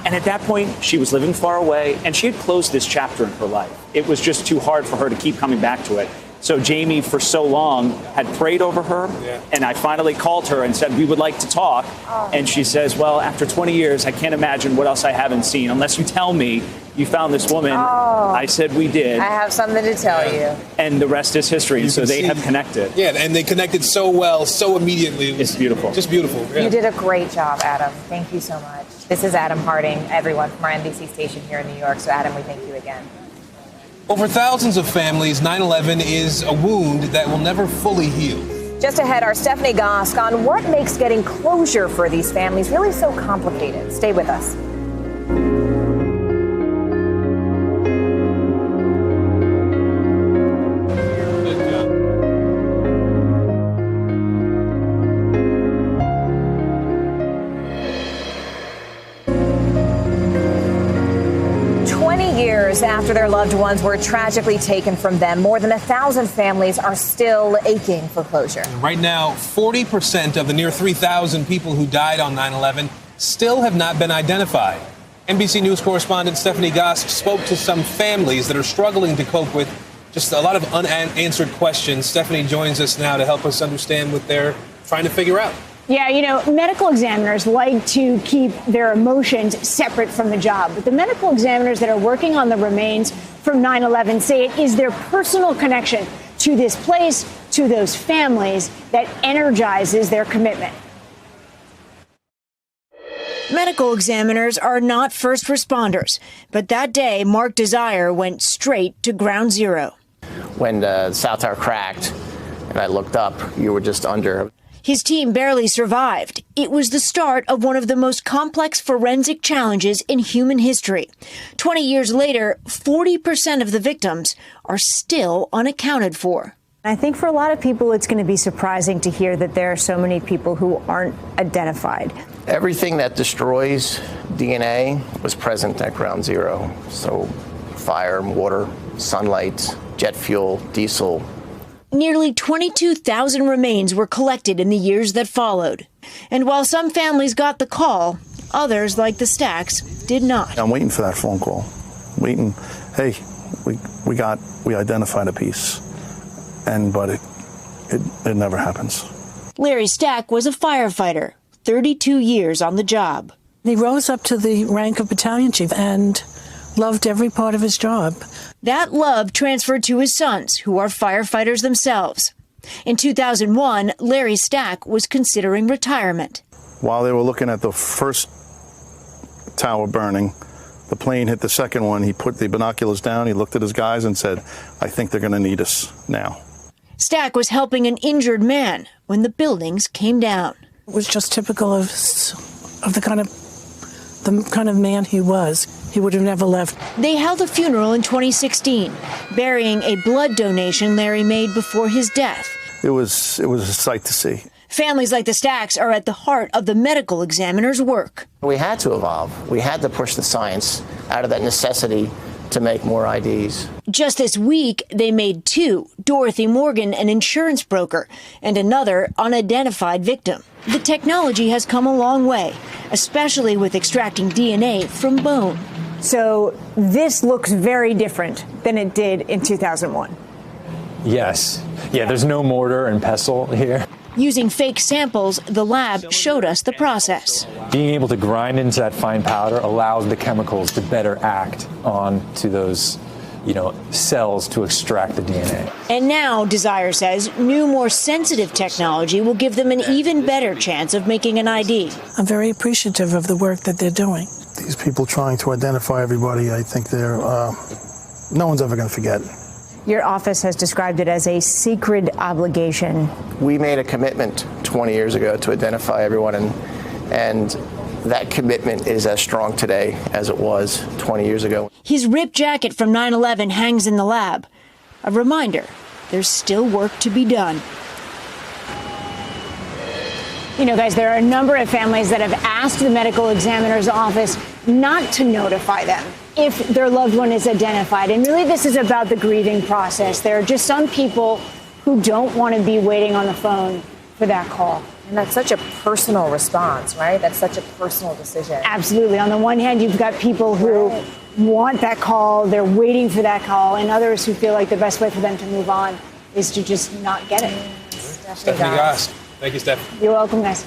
And at that point, she was living far away, and she had closed this chapter in her life. It was just too hard for her to keep coming back to it. So Jamie, for so long, had prayed over her, and I finally called her and said, we would like to talk. And she says, well, after 20 years, I can't imagine what else I haven't seen. Unless you tell me you found this woman. I said, we did. I have something to tell you. And the rest is history. So they have connected. Yeah, and they connected so well, so immediately. It's beautiful. Just beautiful. Yeah. You did a great job, Adam. Thank you so much. This is Adam Harding, everyone from our NBC station here in New York. So, Adam, we thank you again. For thousands of families, 9/11 is a wound that will never fully heal. Just ahead, our Stephanie Gosk on what makes getting closure for these families really so complicated. Stay with us. After their loved ones were tragically taken from them, more than 1,000 families are still aching for closure. Right now, 40% of the near 3,000 people who died on 9/11 still have not been identified. NBC News correspondent Stephanie Gosk spoke to some families that are struggling to cope with just a lot of unanswered questions. Stephanie joins us now to help us understand what they're trying to figure out. Yeah, you know, medical examiners like to keep their emotions separate from the job. But the medical examiners that are working on the remains from 9/11 say it is their personal connection to this place, to those families, that energizes their commitment. Medical examiners are not first responders, but that day, Mark Desire went straight to ground zero. When the South Tower cracked and I looked up, you were just under. His team barely survived. It was the start of one of the most complex forensic challenges in human history. 20 years later, 40% of the victims are still unaccounted for. I think for a lot of people, it's going to be surprising to hear that there are so many people who aren't identified. Everything that destroys DNA was present at ground zero. So fire, water, sunlight, jet fuel, diesel. Nearly 22,000 remains were collected in the years that followed. And while some families got the call, others, like the Stacks, did not. I'm waiting for that phone call. Waiting. Hey, we identified a piece. But it never happens. Larry Stack was a firefighter, 32 years on the job. He rose up to the rank of battalion chief and loved every part of his job. That love transferred to his sons, who are firefighters themselves. In 2001, Larry Stack was considering retirement. While they were looking at the first tower burning, the plane hit the second one. He put the binoculars down. He looked at his guys and said, I think they're going to need us now. Stack was helping an injured man when the buildings came down. It was just typical of the kind of man he was. He would have never left. They held a funeral in 2016, burying a blood donation Larry made before his death. It was a sight to see. Families like the Stacks are at the heart of the medical examiner's work. We had to evolve. We had to push the science out of that necessity to make more IDs. Just this week, they made two: Dorothy Morgan, an insurance broker, and another unidentified victim. The technology has come a long way, especially with extracting DNA from bone. So this looks very different than it did in 2001. Yes. Yeah, there's no mortar and pestle here. Using fake samples, the lab showed us the process. Being able to grind into that fine powder allows the chemicals to better act onto those, cells to extract the DNA. And now, Desire says, new, more sensitive technology will give them an even better chance of making an ID. I'm very appreciative of the work that they're doing. These people trying to identify everybody, I think no one's ever going to forget. Your office has described it as a sacred obligation. We made a commitment 20 years ago to identify everyone, and that commitment is as strong today as it was 20 years ago. His ripped jacket from 9/11 hangs in the lab. A reminder, there's still work to be done. You know, guys, there are a number of families that have asked the medical examiner's office not to notify them if their loved one is identified. And really, this is about the grieving process. There are just some people who don't want to be waiting on the phone for that call. And that's such a personal response, right? That's such a personal decision. Absolutely. On the one hand, you've got people who want that call, they're waiting for that call, and others who feel like the best way for them to move on is to just not get it. Stephanie Goss. Thank you, Steph. You're welcome, guys.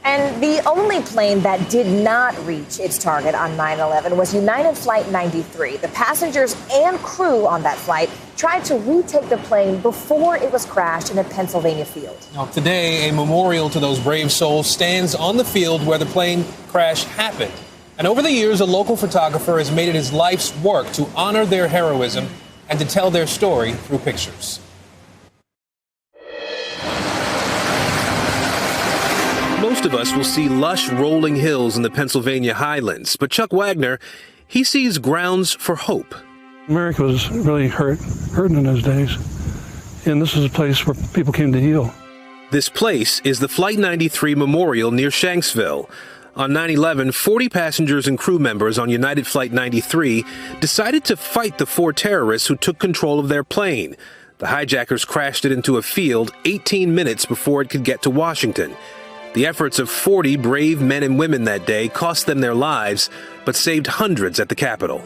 And the only plane that did not reach its target on 9/11 was United Flight 93. The passengers and crew on that flight tried to retake the plane before it was crashed in a Pennsylvania field. Now, today, a memorial to those brave souls stands on the field where the plane crash happened. And over the years, a local photographer has made it his life's work to honor their heroism and to tell their story through pictures. Most of us will see lush rolling hills in the Pennsylvania highlands, but Chuck Wagner, he sees grounds for hope. America was really hurting in those days, and this is a place where people came to heal. This place is the Flight 93 Memorial near Shanksville. On 9/11, 40 passengers and crew members on United Flight 93 decided to fight the 4 terrorists who took control of their plane. The hijackers crashed it into a field 18 minutes before it could get to Washington. The efforts of 40 brave men and women that day cost them their lives, but saved hundreds at the Capitol.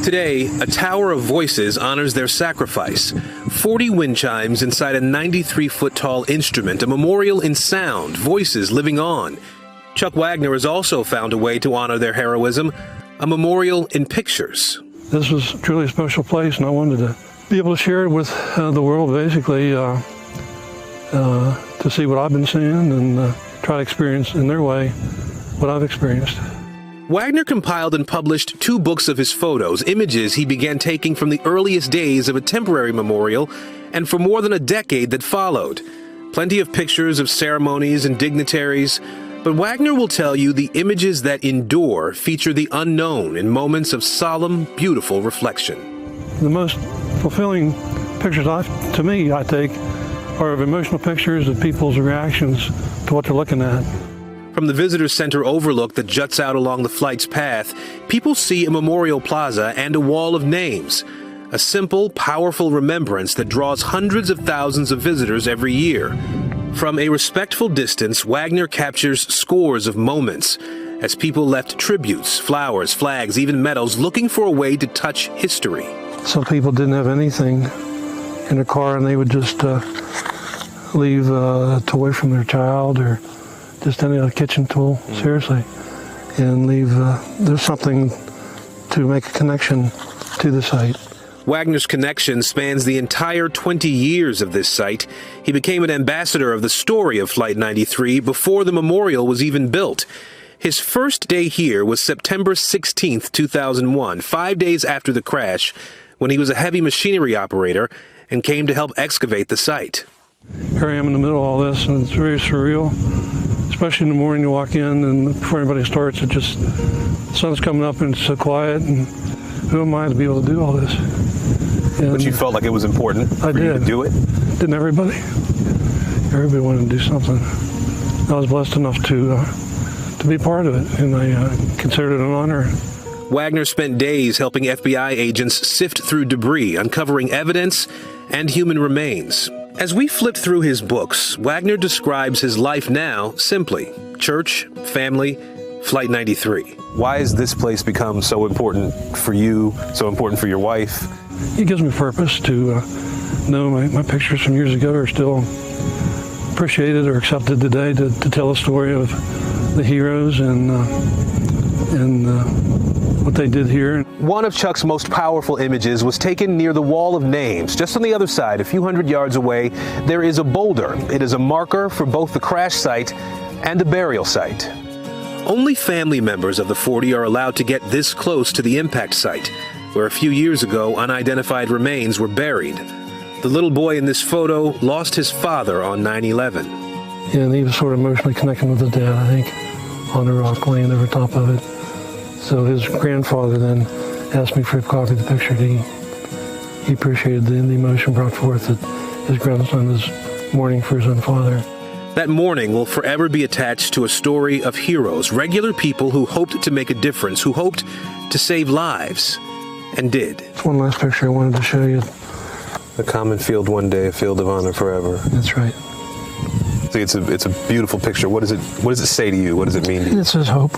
Today, a tower of voices honors their sacrifice. 40 wind chimes inside a 93-foot-tall instrument, a memorial in sound, voices living on. Chuck Wagner has also found a way to honor their heroism, a memorial in pictures. This was truly a special place, and I wanted to be able to share it with the world, basically, to see what I've been seeing and try to experience in their way what I've experienced. Wagner compiled and published 2 books of his photos, images he began taking from the earliest days of a temporary memorial and for more than a decade that followed. Plenty of pictures of ceremonies and dignitaries, but Wagner will tell you the images that endure feature the unknown in moments of solemn, beautiful reflection. The most fulfilling pictures I take are of emotional pictures of people's reactions to what they're looking at. From the visitor center overlook that juts out along the flight's path, people see a memorial plaza and a wall of names. A simple, powerful remembrance that draws hundreds of thousands of visitors every year. From a respectful distance, Wagner captures scores of moments as people left tributes, flowers, flags, even medals, looking for a way to touch history. Some people didn't have anything in their car, and they would just leave a toy from their child or just any other kitchen tool, seriously, and leave, there's something to make a connection to the site. Wagner's connection spans the entire 20 years of this site. He became an ambassador of the story of Flight 93 before the memorial was even built. His first day here was September 16th, 2001, 5 days after the crash, when he was a heavy machinery operator and came to help excavate the site. Here I am in the middle of all this, and it's very surreal, especially in the morning you walk in and before anybody starts, the sun's coming up and it's so quiet, and who am I to be able to do all this? And but you felt like it was important for you to do it? Didn't everybody? Everybody wanted to do something. I was blessed enough to be part of it, and I considered it an honor. Wagner spent days helping FBI agents sift through debris, uncovering evidence and human remains. As we flip through his books, Wagner describes his life now simply: church, family, Flight 93. Why has this place become so important for you, so important for your wife? It gives me purpose to know my pictures from years ago are still appreciated or accepted today, to tell a story of the heroes and what they did here. One of Chuck's most powerful images was taken near the Wall of Names. Just on the other side, a few hundred yards away, there is a boulder. It is a marker for both the crash site and a burial site. Only family members of the 40 are allowed to get this close to the impact site, where a few years ago unidentified remains were buried. The little boy in this photo lost his father on 9/11. And he was sort of emotionally connected with his dad, I think, on the rock laying over top of it. So his grandfather then asked me for a copy of the picture. He appreciated the emotion brought forth that his grandson was mourning for his own father. That morning will forever be attached to a story of heroes, regular people who hoped to make a difference, who hoped to save lives, and did. One last picture I wanted to show you. A common field one day, a field of honor forever. That's right. See, it's a beautiful picture. What does it say to you? What does it mean to you? It says hope.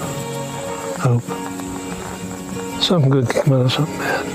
Hope. Something good can come out of something bad.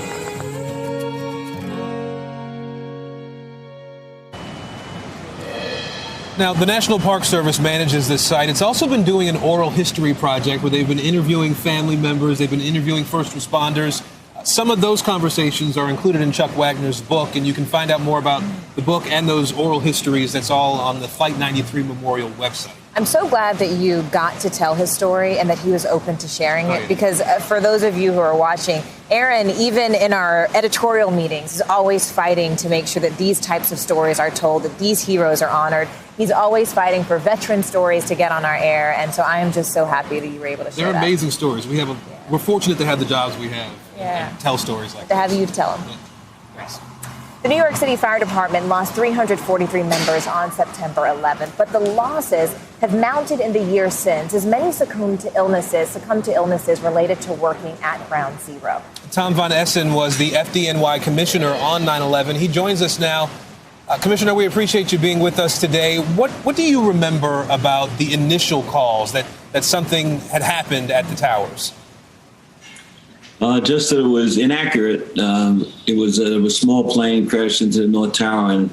Now, the National Park Service manages this site. It's also been doing an oral history project where they've been interviewing family members, they've been interviewing first responders. Some of those conversations are included in Chuck Wagner's book, and you can find out more about the book and those oral histories. That's all on the Flight 93 Memorial website. I'm so glad that you got to tell his story and that he was open to sharing it, because for those of you who are watching, Aaron, even in our editorial meetings, is always fighting to make sure that these types of stories are told, that these heroes are honored. He's always fighting for veteran stories to get on our air, and so I am just so happy that you were able to share that. They're amazing stories. We're fortunate to have the jobs we have and tell stories like that. To have you tell them. Thanks. The New York City Fire Department lost 343 members on September 11th, but the losses have mounted in the years since as many succumb to illnesses related to working at Ground Zero. Tom Von Essen was the FDNY commissioner on 9/11. He joins us now. Commissioner, we appreciate you being with us today. What do you remember about the initial calls that something had happened at the towers? Just that it was inaccurate. It was a small plane crashed into the North Tower, and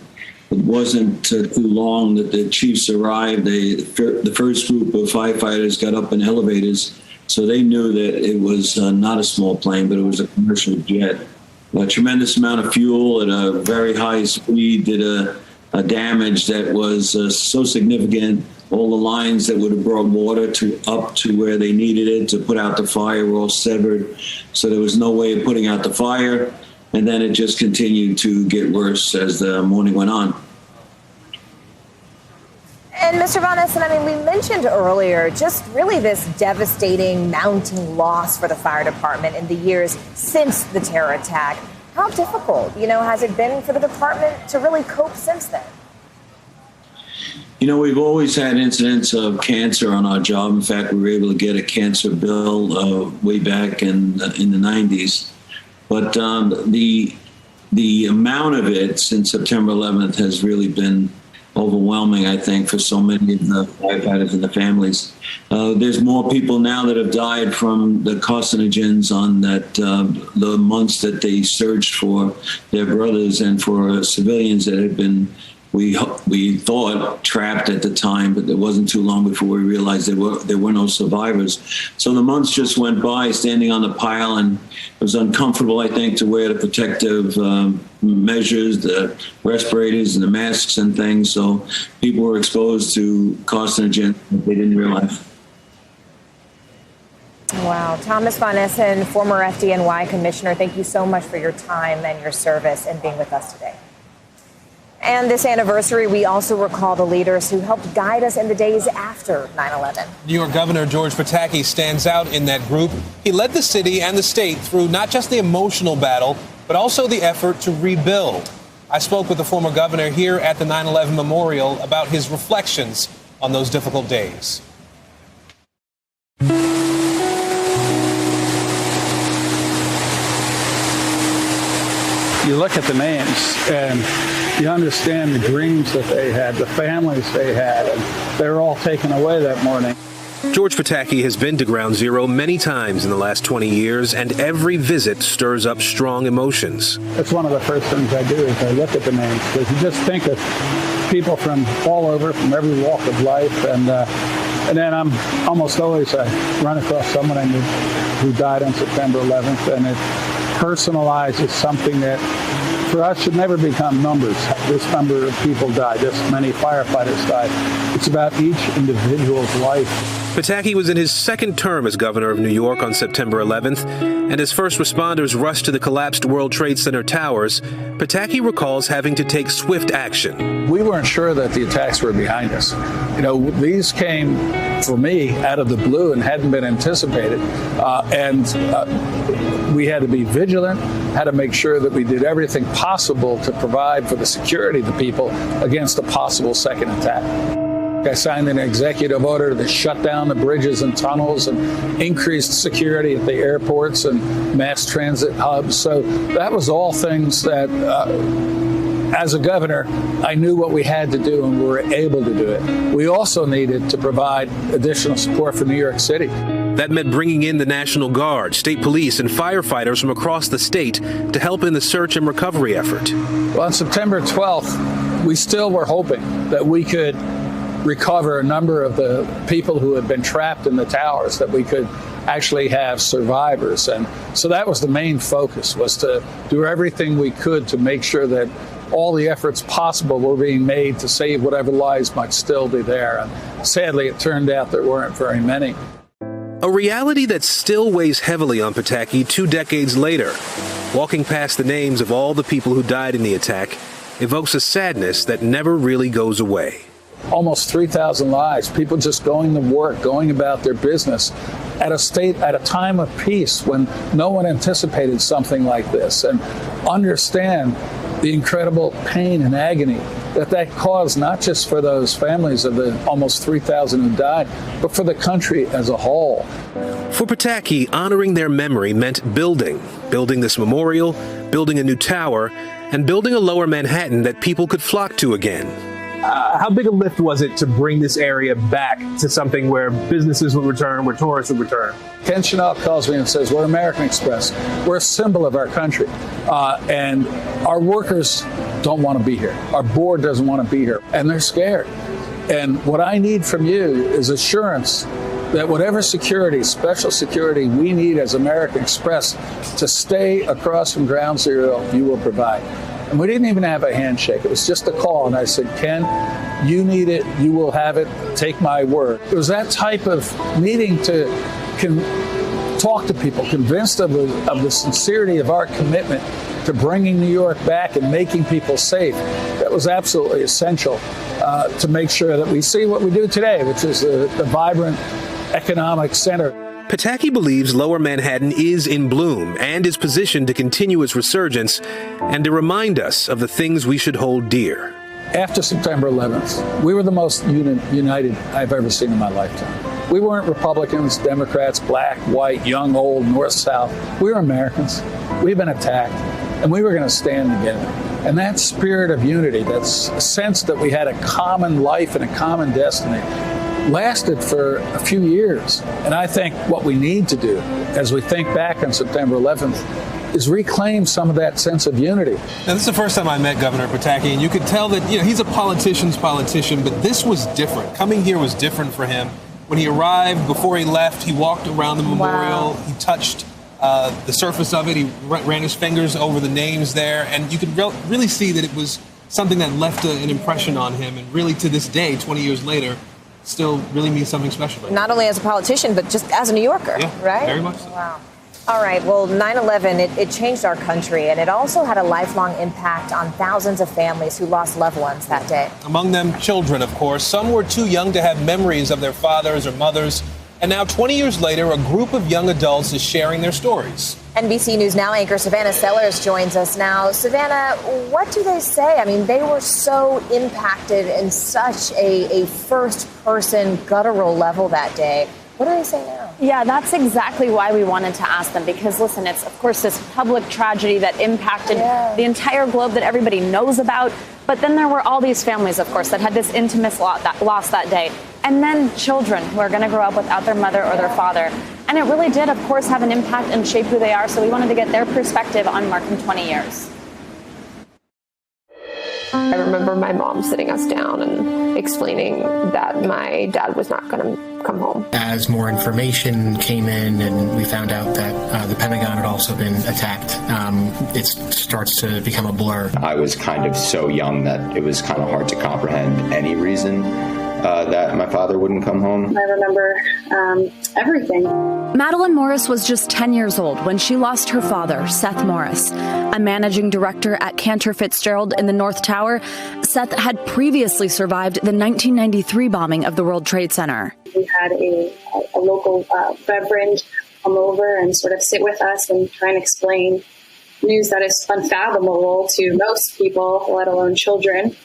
it wasn't too long that the chiefs arrived. The first group of firefighters got up in elevators, so they knew that it was not a small plane, but it was a commercial jet. A tremendous amount of fuel at a very high speed did a damage that was so significant. All the lines that would have brought water up to where they needed it to put out the fire were all severed. So there was no way of putting out the fire. And then it just continued to get worse as the morning went on. And Mr. Von Essen, we mentioned earlier just really this devastating mounting loss for the fire department in the years since the terror attack. How difficult, has it been for the department to really cope since then? We've always had incidents of cancer on our job. In fact, we were able to get a cancer bill way back in the 90s. But the amount of it since September 11th has really been overwhelming, I think, for so many of the firefighters and the families. There's more people now that have died from the carcinogens on the months that they searched for their brothers and for civilians that had been, we thought, trapped at the time, but it wasn't too long before we realized there were no survivors. So the months just went by standing on the pile, and it was uncomfortable, I think, to wear the protective measures, the respirators and the masks and things. So people were exposed to carcinogens that they didn't realize. Wow. Thomas Von Essen, former FDNY commissioner, thank you so much for your time and your service and being with us today. And this anniversary, we also recall the leaders who helped guide us in the days after 9/11. New York Governor George Pataki stands out in that group. He led the city and the state through not just the emotional battle, but also the effort to rebuild. I spoke with the former governor here at the 9/11 Memorial about his reflections on those difficult days. You look at the names and you understand the dreams that they had, the families they had, and they were all taken away that morning. George Pataki has been to Ground Zero many times in the last 20 years, and every visit stirs up strong emotions. That's one of the first things I do is I look at the names, because you just think of people from all over, from every walk of life, and then I'm almost always I run across someone I knew who died on September 11th, and it personalizes something that for us should never become numbers. This number of people died, this many firefighters died. It's about each individual's life. Pataki was in his second term as governor of New York on September 11th, and as first responders rushed to the collapsed World Trade Center towers, Pataki recalls having to take swift action. We weren't sure that the attacks were behind us. These came, for me, out of the blue and hadn't been anticipated. We had to be vigilant, had to make sure that we did everything possible to provide for the security of the people against a possible second attack. I signed an executive order to shut down the bridges and tunnels and increased security at the airports and mass transit hubs. So that was all things that, as a governor, I knew what we had to do and we were able to do it. We also needed to provide additional support for New York City. That meant bringing in the National Guard, state police, and firefighters from across the state to help in the search and recovery effort. Well, on September 12th, we still were hoping that we could recover a number of the people who had been trapped in the towers, that we could actually have survivors. And so that was the main focus, was to do everything we could to make sure that all the efforts possible were being made to save whatever lives might still be there. And sadly, it turned out there weren't very many. A reality that still weighs heavily on Pataki 2 decades later. Walking past the names of all the people who died in the attack evokes a sadness that never really goes away. Almost 3,000 lives, people just going to work, going about their business at a time of peace when no one anticipated something like this, and understand the incredible pain and agony that caused, not just for those families of the almost 3,000 who died, but for the country as a whole. For Pataki, honoring their memory meant building this memorial, building a new tower, and building a lower Manhattan that people could flock to again. How big a lift was it to bring this area back to something where businesses would return, where tourists would return? Ken Chanel calls me and says, we're American Express. We're a symbol of our country. And our workers don't want to be here. Our board doesn't want to be here. And they're scared. And what I need from you is assurance that whatever security, special security we need as American Express to stay across from Ground Zero, you will provide. And we didn't even have a handshake. It was just a call. And I said, Ken, you need it. You will have it. Take my word. It was that type of meeting to talk to people, convinced of the sincerity of our commitment to bringing New York back and making people safe. That was absolutely essential to make sure that we see what we do today, which is the vibrant economic center. Pataki believes Lower Manhattan is in bloom and is positioned to continue its resurgence and to remind us of the things we should hold dear. After September 11th, we were the most united I've ever seen in my lifetime. We weren't Republicans, Democrats, black, white, young, old, north, south. We were Americans. We've been attacked, and we were going to stand together. And that spirit of unity, that sense that we had a common life and a common destiny, lasted for a few years. And I think what we need to do, as we think back on September 11th, is reclaim some of that sense of unity. Now, this is the first time I met Governor Pataki, and you could tell that he's a politician's politician, but this was different. Coming here was different for him. When he arrived, before he left, he walked around the memorial. Wow. He touched the surface of it. He ran his fingers over the names there, and you could really see that it was something that left an impression on him, and really to this day, 20 years later, still really means something special. Not only as a politician, but just as a New Yorker, right? Very much so. Wow. All right, well, 9/11, it changed our country, and it also had a lifelong impact on thousands of families who lost loved ones that day. Among them, children, of course. Some were too young to have memories of their fathers or mothers. And now, 20 years later, a group of young adults is sharing their stories. NBC News Now anchor Savannah Sellers joins us now. Savannah, what do they say? I mean, they were so impacted in such a first-person guttural level that day. What do they say now? Yeah, that's exactly why we wanted to ask them, because, listen, it's, of course, this public tragedy that impacted the entire globe that everybody knows about. But then there were all these families, of course, that had this intimate loss that day. And then children who are going to grow up without their mother or their father. And it really did, of course, have an impact and shape who they are. So we wanted to get their perspective on marking 20 years. I remember my mom sitting us down and explaining that my dad was not going to come home. As more information came in and we found out that the Pentagon had also been attacked, it starts to become a blur. I was kind of so young that it was kind of hard to comprehend any reason that my father wouldn't come home. I remember everything. Madeline Morris was just 10 years old when she lost her father, Seth Morris, a managing director at Cantor Fitzgerald in the North Tower. Seth had previously survived the 1993 bombing of the World Trade Center. We had a local reverend come over and sort of sit with us and try and explain news that is unfathomable to most people, let alone children.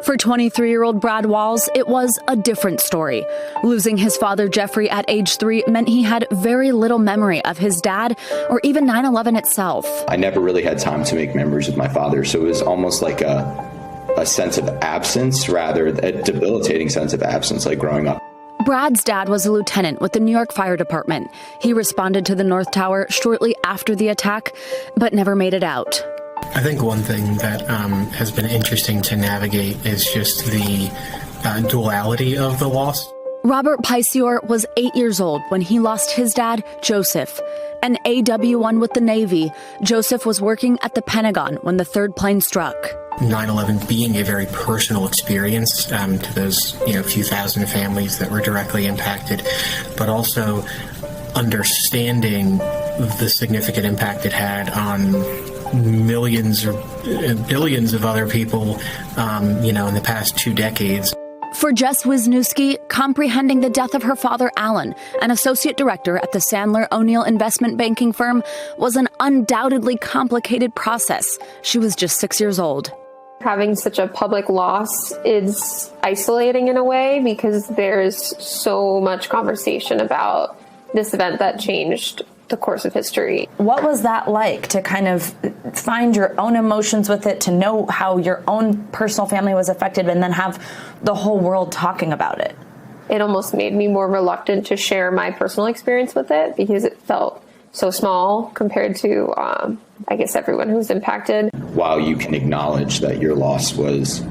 For 23-year-old Brad Walls, it was a different story. Losing his father, Jeffrey, at age 3 meant he had very little memory of his dad or even 9/11 itself. I never really had time to make memories with my father, so it was almost like a sense of absence, rather a debilitating sense of absence, like growing up. Brad's dad was a lieutenant with the New York Fire Department. He responded to the North Tower shortly after the attack, but never made it out. I think one thing that has been interesting to navigate is just the duality of the loss. Robert Picior was 8 years old when he lost his dad, Joseph. An AW-1 with the Navy, Joseph was working at the Pentagon when the third plane struck. 9/11 being a very personal experience to those few thousand families that were directly impacted, but also understanding the significant impact it had on millions or billions of other people, in the past 2 decades. For Jess Wisniewski, comprehending the death of her father, Alan, an associate director at the Sandler O'Neill investment banking firm, was an undoubtedly complicated process. She was just 6 years old. Having such a public loss is isolating in a way because there's so much conversation about this event that changed the course of history. What was that like to kind of find your own emotions with it, to know how your own personal family was affected, and then have the whole world talking about it? It almost made me more reluctant to share my personal experience with it because it felt so small compared to, I guess, everyone who's impacted. While you can acknowledge that your loss was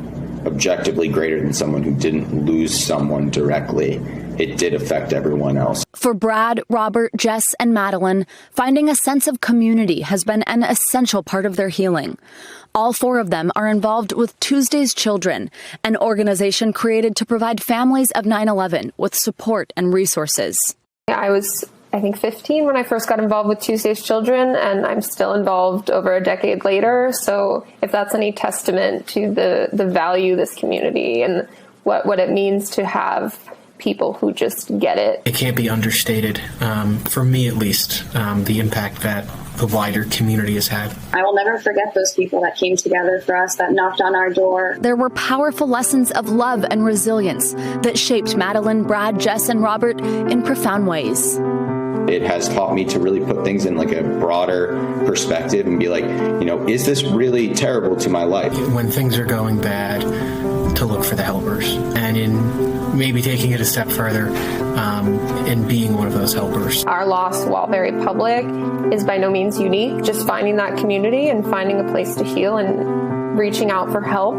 objectively greater than someone who didn't lose someone directly, it did affect everyone else. For Brad, Robert, Jess, and Madeline, finding a sense of community has been an essential part of their healing. All 4 of them are involved with Tuesday's Children, an organization created to provide families of 9/11 with support and resources. I was, I think, 15 when I first got involved with Tuesday's Children, and I'm still involved over a decade later. So if that's any testament to the value of this community and what it means to have people who just get it. It can't be understated, for me at least, the impact that the wider community has had. I will never forget those people that came together for us, that knocked on our door. There were powerful lessons of love and resilience that shaped Madeline, Brad, Jess, and Robert in profound ways. It has taught me to really put things in like a broader perspective and be like, is this really terrible to my life? When things are going bad, to look for the helpers, and in maybe taking it a step further and being one of those helpers. Our loss, while very public, is by no means unique. Just finding that community and finding a place to heal and reaching out for help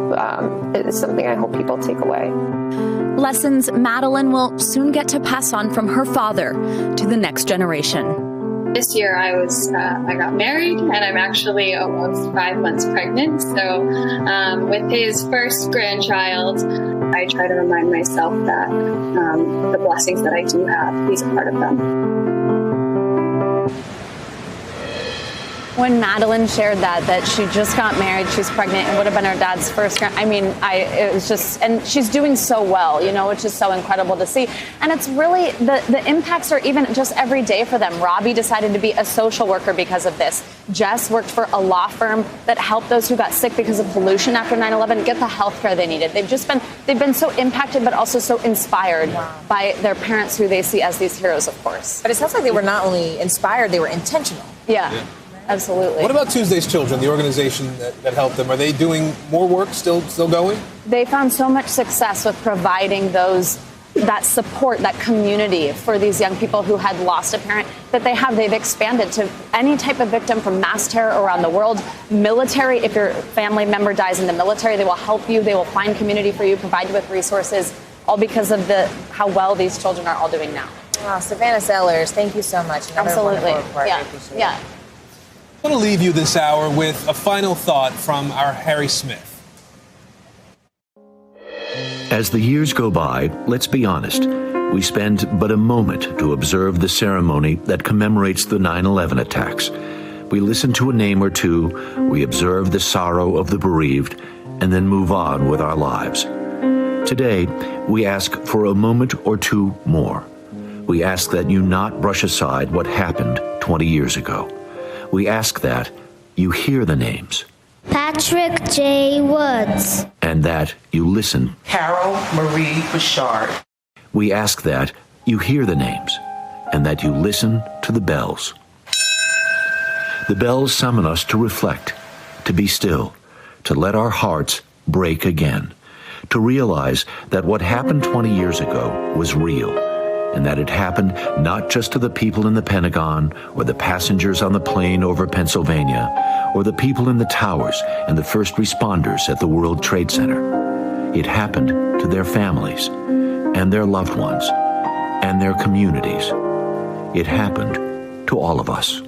is something I hope people take away. Lessons Madeline will soon get to pass on from her father to the next generation. This year I got married, and I'm actually almost 5 months pregnant. So with his first grandchild, I try to remind myself that the blessings that I do have, he's a part of them. When Madeline shared that she just got married, she's pregnant, it would have been her dad's first. It was just, and she's doing so well, which is so incredible to see. And it's really, the impacts are even just every day for them. Robbie decided to be a social worker because of this. Jess worked for a law firm that helped those who got sick because of pollution after 9/11 get the health care they needed. They've been so impacted, but also so inspired by their parents, who they see as these heroes, of course. But it sounds like they were not only inspired, they were intentional. Yeah. Absolutely. What about Tuesday's Children, the organization that helped them? Are they doing more work, still going? They found so much success with providing that support, that community for these young people who had lost a parent that they've expanded to any type of victim from mass terror around the world. Military, if your family member dies in the military, they will help you. They will find community for you, provide you with resources, all because of how well these children are all doing now. Wow, Savannah Sellers, thank you so much. Another Absolutely. Report. Yeah. I appreciate Yeah. it. I want to leave you this hour with a final thought from our Harry Smith. As the years go by, let's be honest, we spend but a moment to observe the ceremony that commemorates the 9/11 attacks. We listen to a name or two, we observe the sorrow of the bereaved, and then move on with our lives. Today, we ask for a moment or two more. We ask that you not brush aside what happened 20 years ago. We ask that you hear the names, Patrick J. Woods. And that you listen. Carol Marie Bouchard. We ask that you hear the names and that you listen to the bells. The bells summon us to reflect, to be still, to let our hearts break again, to realize that what happened 20 years ago was real, and that it happened not just to the people in the Pentagon or the passengers on the plane over Pennsylvania or the people in the towers and the first responders at the World Trade Center. It happened to their families and their loved ones and their communities. It happened to all of us.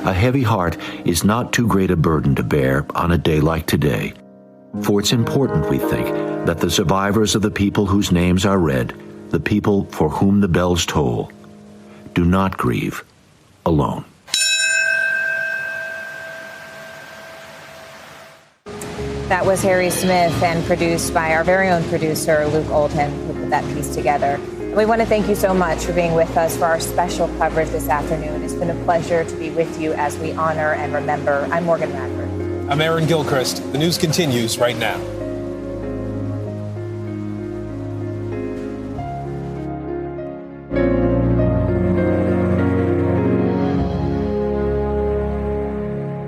A heavy heart is not too great a burden to bear on a day like today. For it's important, we think, that the survivors of the people whose names are read, the people for whom the bells toll, do not grieve alone. That was Harry Smith and produced by our very own producer, Luke Oldham, who put that piece together. And we want to thank you so much for being with us for our special coverage this afternoon. It's been a pleasure to be with you as we honor and remember. I'm Morgan Radford. I'm Aaron Gilchrist. The news continues right now.